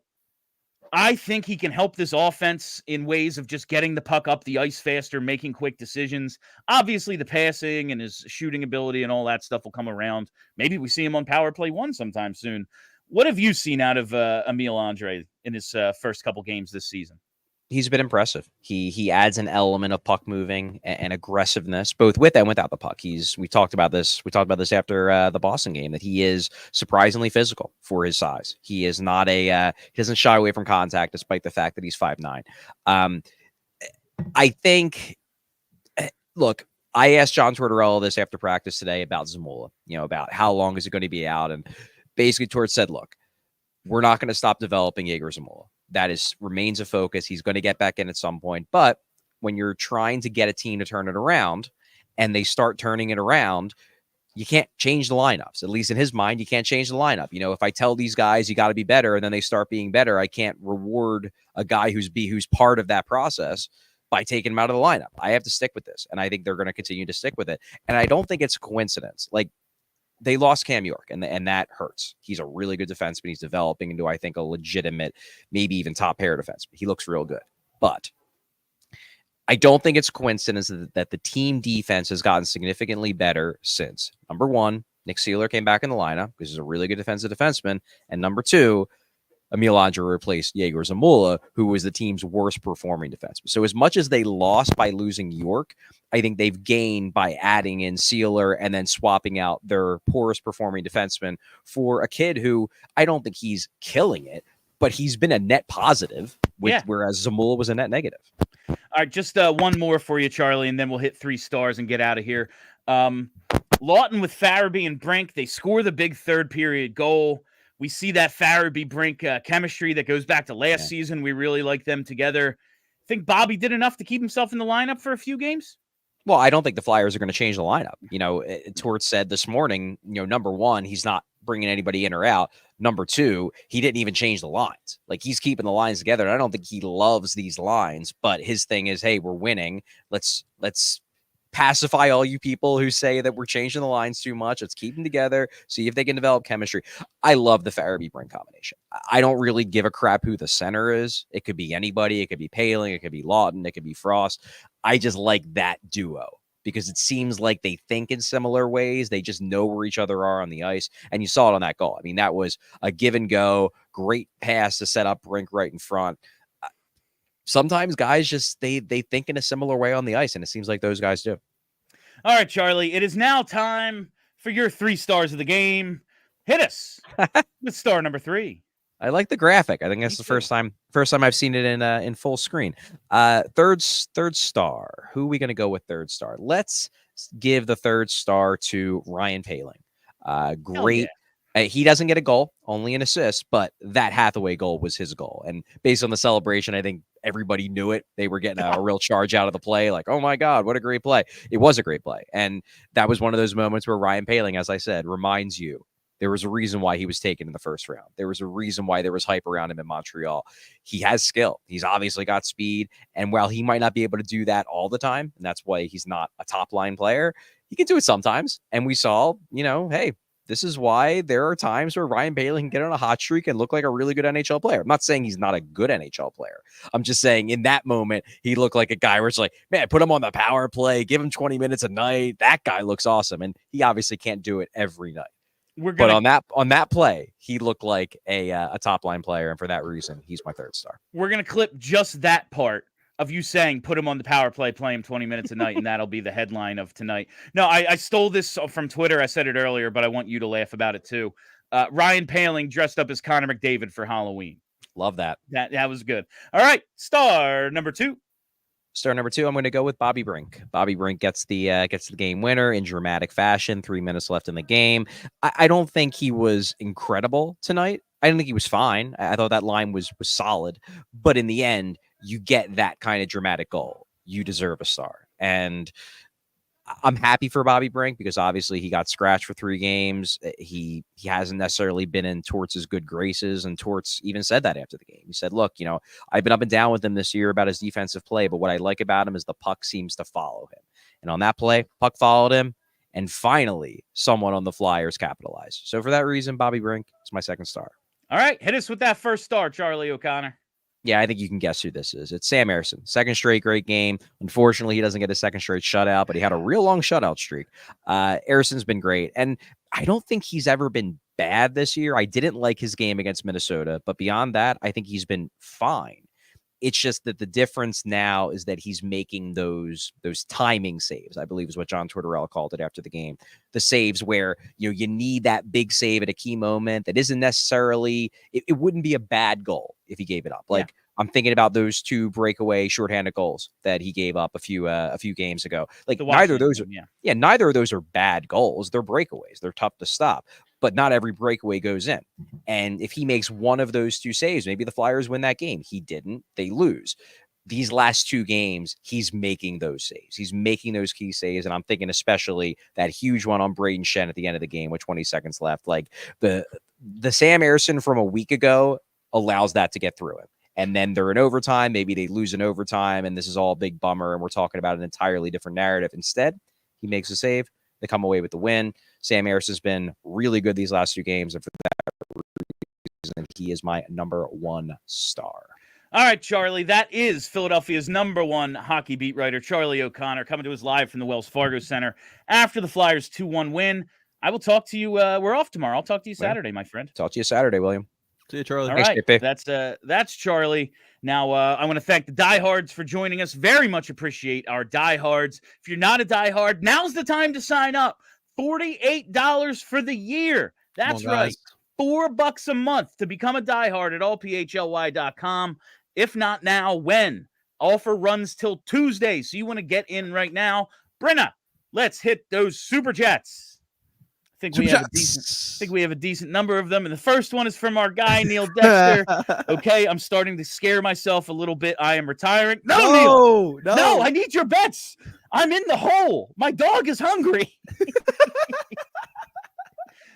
I think he can help this offense in ways of just getting the puck up the ice faster, making quick decisions. Obviously, the passing and his shooting ability and all that stuff will come around. Maybe we see him on Power Play 1 sometime soon. What have you seen out of Emil Andre in his first couple games this season? He's been impressive. He adds an element of puck moving and aggressiveness, both with and without the puck. We talked about this. We talked about this after the Boston game, that he is surprisingly physical for his size. He is not he doesn't shy away from contact, despite the fact that he's 5'9". I think. Look, I asked John Tortorella this after practice today about Zamula. About how long is it going to be out, and basically Torts said, "Look, we're not going to stop developing Yegor Zamula. That remains a focus. He's going to get back in at some point. But when you're trying to get a team to turn it around and they start turning it around, you can't change the lineups. At least in his mind, you can't change the lineup. If I tell these guys you got to be better and then they start being better, I can't reward a guy who's part of that process by taking him out of the lineup. I have to stick with this. And I think they're going to continue to stick with it. And I don't think it's a coincidence. Like, they lost Cam York, and that hurts. He's a really good defenseman. He's developing into, I think, a legitimate, maybe even top pair defenseman. He looks real good. But I don't think it's a coincidence that the team defense has gotten significantly better since. Number one, Nick Seeler came back in the lineup because he's a really good defensive defenseman. And number two, Emil Andre replaced Yegor Zamula, who was the team's worst performing defenseman. So as much as they lost by losing York, I think they've gained by adding in Seeler and then swapping out their poorest performing defenseman for a kid who I don't think he's killing it, but he's been a net positive, whereas Zamula was a net negative. All right, just one more for you, Charlie, and then we'll hit 3 stars and get out of here. Lawton with Farabee and Brink, they score the big third period goal. We see that Farabee-Brink chemistry that goes back to last season. We really like them together. Think Bobby did enough to keep himself in the lineup for a few games? Well, I don't think the Flyers are going to change the lineup. Torts said this morning, number one, he's not bringing anybody in or out. Number two, he didn't even change the lines. Like, he's keeping the lines together. And I don't think he loves these lines, but his thing is, hey, we're winning. Let's pacify all you people who say that we're changing the lines too much. Let's keep them together, see if they can develop chemistry. I love the Farabee-Brink combination. I don't really give a crap who the center is. It could be anybody. It could be Poehling. It could be Lawton. It could be Frost. I just like that duo because it seems like they think in similar ways. They just know where each other are on the ice. And you saw it on that goal. I mean, that was a give and go, great pass to set up Brink right in front. Sometimes guys just they think in a similar way on the ice, and it seems like those guys do. All right, Charlie, it is now time for your 3 stars of the game. Hit us with star number 3. I like the graphic. I think that's the first time I've seen it in full screen. Third star. Who are we going to go with third star? Let's give the third star to Ryan Poehling. Great. He doesn't get a goal, only an assist, but that Hathaway goal was his goal. And based on the celebration, I think everybody knew it. They were getting a real charge out of the play. Like, oh my God, what a great play. It was a great play. And that was one of those moments where Ryan Poehling, as I said, reminds you there was a reason why he was taken in the first round. There was a reason why there was hype around him in Montreal. He has skill. He's obviously got speed. And while he might not be able to do that all the time, and that's why he's not a top line player, he can do it sometimes. And we saw, hey, this is why there are times where Ryan Poehling can get on a hot streak and look like a really good NHL player. I'm not saying he's not a good NHL player. I'm just saying in that moment, he looked like a guy where it's like, man, put him on the power play, give him 20 minutes a night. That guy looks awesome. And he obviously can't do it every night. But on that play, he looked like a top line player. And for that reason, he's my third star. We're going to clip just that part of you saying, put him on the power play, play him 20 minutes a night, and that'll be the headline of tonight. No, I stole this from Twitter. I said it earlier, but I want you to laugh about it too. Ryan Poehling dressed up as Connor McDavid for Halloween. Love that. That was good. All right, star number 2. Star number 2, I'm going to go with Bobby Brink. Bobby Brink gets the game winner in dramatic fashion. 3 minutes left in the game. I don't think he was incredible tonight. I didn't think he was fine. I thought that line was solid. But in the end, you get that kind of dramatic goal. You deserve a star. And I'm happy for Bobby Brink because obviously he got scratched for 3 games. He hasn't necessarily been in Torts' good graces, and Torts even said that after the game. He said, look, I've been up and down with him this year about his defensive play, but what I like about him is the puck seems to follow him. And on that play, puck followed him, and finally someone on the Flyers capitalized. So for that reason, Bobby Brink is my second star. All right, hit us with that first star, Charlie O'Connor. Yeah, I think you can guess who this is. It's Sam Ersson. Second straight great game. Unfortunately, he doesn't get a second straight shutout, but he had a real long shutout streak. Ersson's been great. And I don't think he's ever been bad this year. I didn't like his game against Minnesota, but beyond that, I think he's been fine. It's just that the difference now is that he's making those timing saves, I believe is what John Tortorella called it after the game. The saves where you need that big save at a key moment that isn't necessarily, it wouldn't be a bad goal if he gave it up. Like I'm thinking about those 2 breakaway shorthanded goals that he gave up a few games ago. Like neither of those neither of those are bad goals. They're breakaways. They're tough to stop. But not every breakaway goes in. And if he makes one of those 2 saves, maybe the Flyers win that game. He didn't. They lose. These last 2 games, he's making those saves. He's making those key saves. And I'm thinking especially that huge one on Braden Shen at the end of the game with 20 seconds left. Like the Sam Ersson from a week ago allows that to get through him. And then they're in overtime. Maybe they lose in overtime. And this is all a big bummer. And we're talking about an entirely different narrative. Instead, he makes a save. They come away with the win. Sam Ersson has been really good these last 2 games, and for that reason, he is my number 1 star. All right, Charlie, that is Philadelphia's number 1 hockey beat writer, Charlie O'Connor, coming to us live from the Wells Fargo Center after the Flyers' 2-1 win. I will talk to you. We're off tomorrow. I'll talk to you Saturday, my friend. Talk to you Saturday, William. See you, Charlie. All Thanks, right, that's Charlie. Now, I want to thank the diehards for joining us. Very much appreciate our diehards. If you're not a diehard, now's the time to sign up. $48 for the year. That's right. $4 a month to become a diehard at allphly.com. If not now, when? Offer runs till Tuesday, so you want to get in right now. Brenna, let's hit those super chats. I think we have a decent number of them. And the first one is from our guy, Neal Dexter. Okay, I'm starting to scare myself a little bit. I am retiring. No, Neal. No, I need your bets. I'm in the hole. My dog is hungry.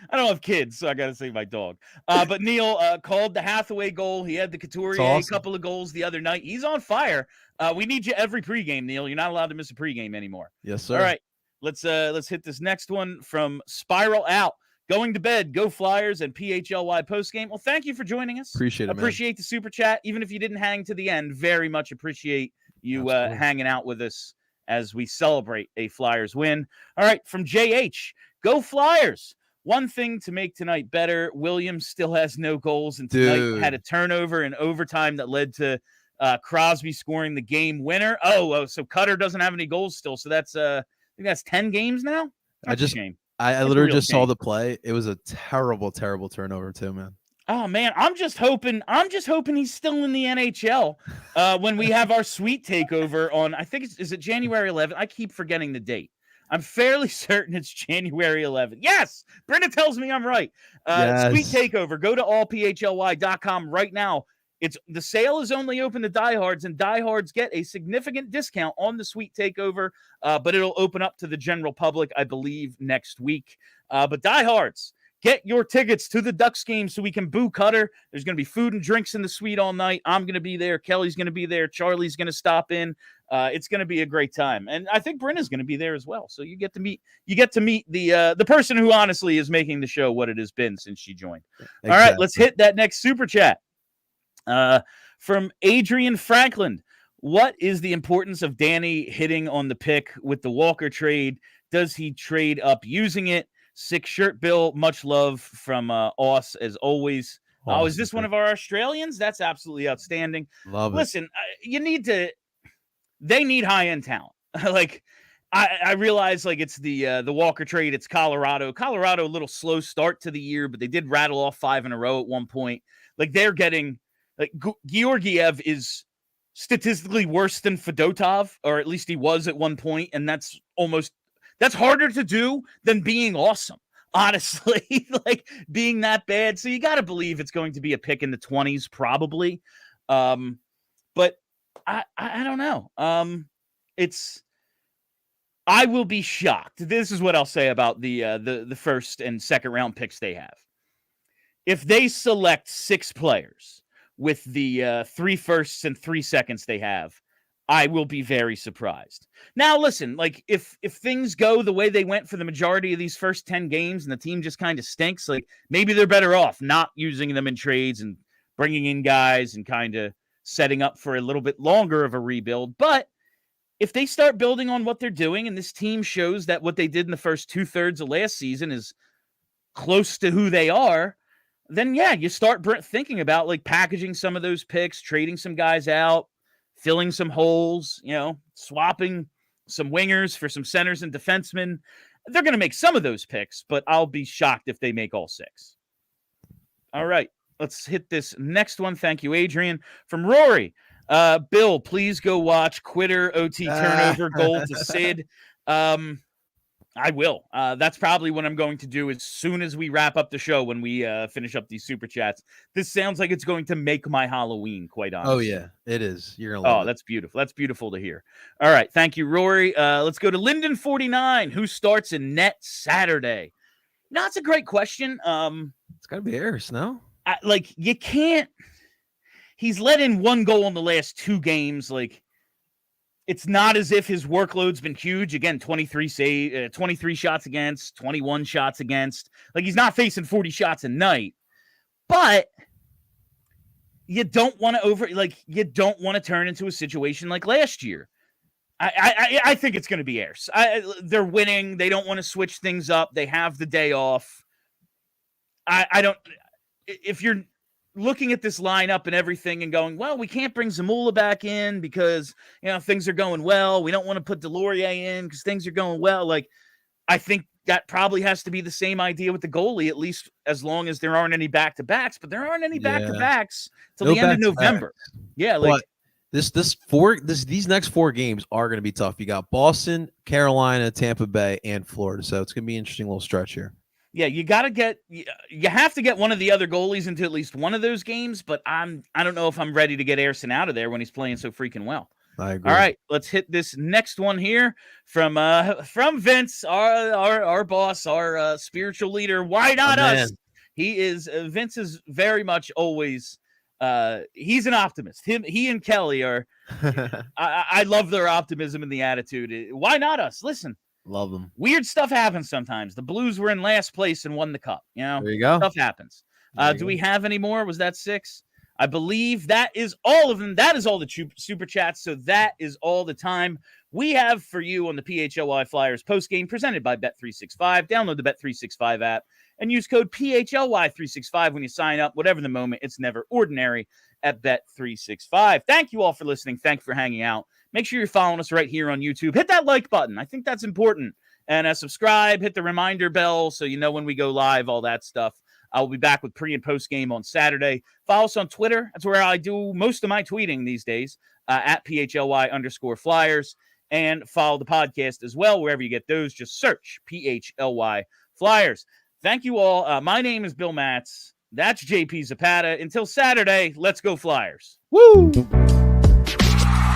I don't have kids, so I got to say my dog. But Neal called the Hathaway goal. He had the Couturier couple of goals the other night. He's on fire. We need you every pregame, Neal. You're not allowed to miss a pregame anymore. Yes, sir. All right. Let's hit this next one from Spiral Out. Going to bed, go Flyers, and PHLY postgame. Well, thank you for joining us. Appreciate it, Appreciate the super chat. Even if you didn't hang to the end, very much appreciate you hanging out with us as we celebrate a Flyers win. All right, from JH, go Flyers. One thing to make tonight better, Williams still has no goals, and tonight had a turnover in overtime that led to Crosby scoring the game winner. So Cutter doesn't have any goals still, so that's I think that's 10 games now. I literally just saw the play. It was a terrible, terrible turnover too, man. Oh man, I'm just hoping he's still in the NHL when we have our sweet takeover on. I think is it January 11th? I keep forgetting the date. I'm fairly certain it's January 11th. Yes, Brenda tells me I'm right. Yes. Sweet takeover. Go to allphly.com right now. The sale is only open to diehards, and diehards get a significant discount on the sweet takeover, but it'll open up to the general public, I believe, next week. But diehards, get your tickets to the Ducks game so we can boo Cutter. There's going to be food and drinks in the suite all night. I'm going to be there. Kelly's going to be there. Charlie's going to stop in. It's going to be a great time, and I think Brenna's going to be there as well. So you get to meet the person who honestly is making the show what it has been since she joined. Exactly. All right, let's hit that next super chat. From Adrian Franklin, what is the importance of Danny hitting on the pick with the Walker trade? Does he trade up using it? Sick shirt, Bill. Much love from Oss as always. Oh, is this one of our Australians? That's absolutely outstanding. Love it. Listen, they need high-end talent. Like I realize like it's the Walker trade. It's Colorado. Colorado, a little slow start to the year, but they did rattle off 5 in a row at one point. Like they're getting. Like Georgiev is statistically worse than Fedotov, or at least he was at one point, and that's harder to do than being awesome, honestly. Like being that bad. So you got to believe it's going to be a pick in the 20s, probably. But I don't know. I will be shocked. This is what I'll say about the first and second round picks they have. If they select 6 players with the 3 firsts and 3 seconds they have, I will be very surprised. Now, listen, like if things go the way they went for the majority of these first 10 games and the team just kind of stinks, like maybe they're better off not using them in trades and bringing in guys and kind of setting up for a little bit longer of a rebuild. But if they start building on what they're doing, and this team shows that what they did in the first 2/3 of last season is close to who they are, then yeah, you start thinking about like packaging some of those picks, trading some guys out, filling some holes, swapping some wingers for some centers and defensemen. They're going to make some of those picks, but I'll be shocked if they make all 6. All right, let's hit this next one. Thank you, Adrian. From Rory. Bill, please go watch Quitter OT turnover goal to Sid. I will. That's probably what I'm going to do as soon as we wrap up the show when we finish up these super chats. This sounds like it's going to make my Halloween, quite honestly. Oh, yeah, it is. You're going to love it. That's beautiful. That's beautiful to hear. All right. Thank you, Rory. Let's go to Linden49. Who starts in net Saturday? No, that's a great question. It's got to be Harris, no? You can't. He's let in 1 goal in the last 2 games. It's not as if his workload's been huge. Again, 23 shots against, 21 shots against. He's not facing 40 shots a night. But you don't want to you don't want to turn into a situation like last year. I think it's going to be Ayers. They're winning. They don't want to switch things up. They have the day off. I don't. If you're looking at this lineup and everything and going, well, we can't bring Zamula back in because, things are going well. We don't want to put Delorier in because things are going well. I think that probably has to be the same idea with the goalie, at least as long as there aren't any back-to-backs, but there aren't any back-to-backs till the end of November. Yeah. These next 4 games are going to be tough. You got Boston, Carolina, Tampa Bay, and Florida. So it's going to be an interesting little stretch here. Yeah, you have to get one of the other goalies into at least one of those games, but I don't know if I'm ready to get Ersson out of there when he's playing so freaking well. I agree. All right, let's hit this next one here from Vince, our boss, our spiritual leader. Why not us? Vince is very much always he's an optimist. He and Kelly are I love their optimism and the attitude. Why not us? Listen. Love them. Weird stuff happens sometimes. The Blues were in last place and won the cup. There you go. Stuff happens. Do we have any more? Was that 6? I believe that is all of them. That is all the super chats. So that is all the time we have for you on the PHLY Flyers postgame presented by Bet365. Download the Bet365 app and use code PHLY365 when you sign up. Whatever the moment, it's never ordinary at Bet365. Thank you all for listening. Thank you for hanging out. Make sure you're following us right here on YouTube. Hit that like button. I think that's important. And subscribe, hit the reminder bell so you know when we go live, all that stuff. I'll be back with pre and post game on Saturday. Follow us on Twitter. That's where I do most of my tweeting these days, at PHLY_Flyers. And follow the podcast as well. Wherever you get those, just search PHLY Flyers. Thank you all. My name is Bill Matz. That's JP Zapata. Until Saturday, let's go Flyers. Woo!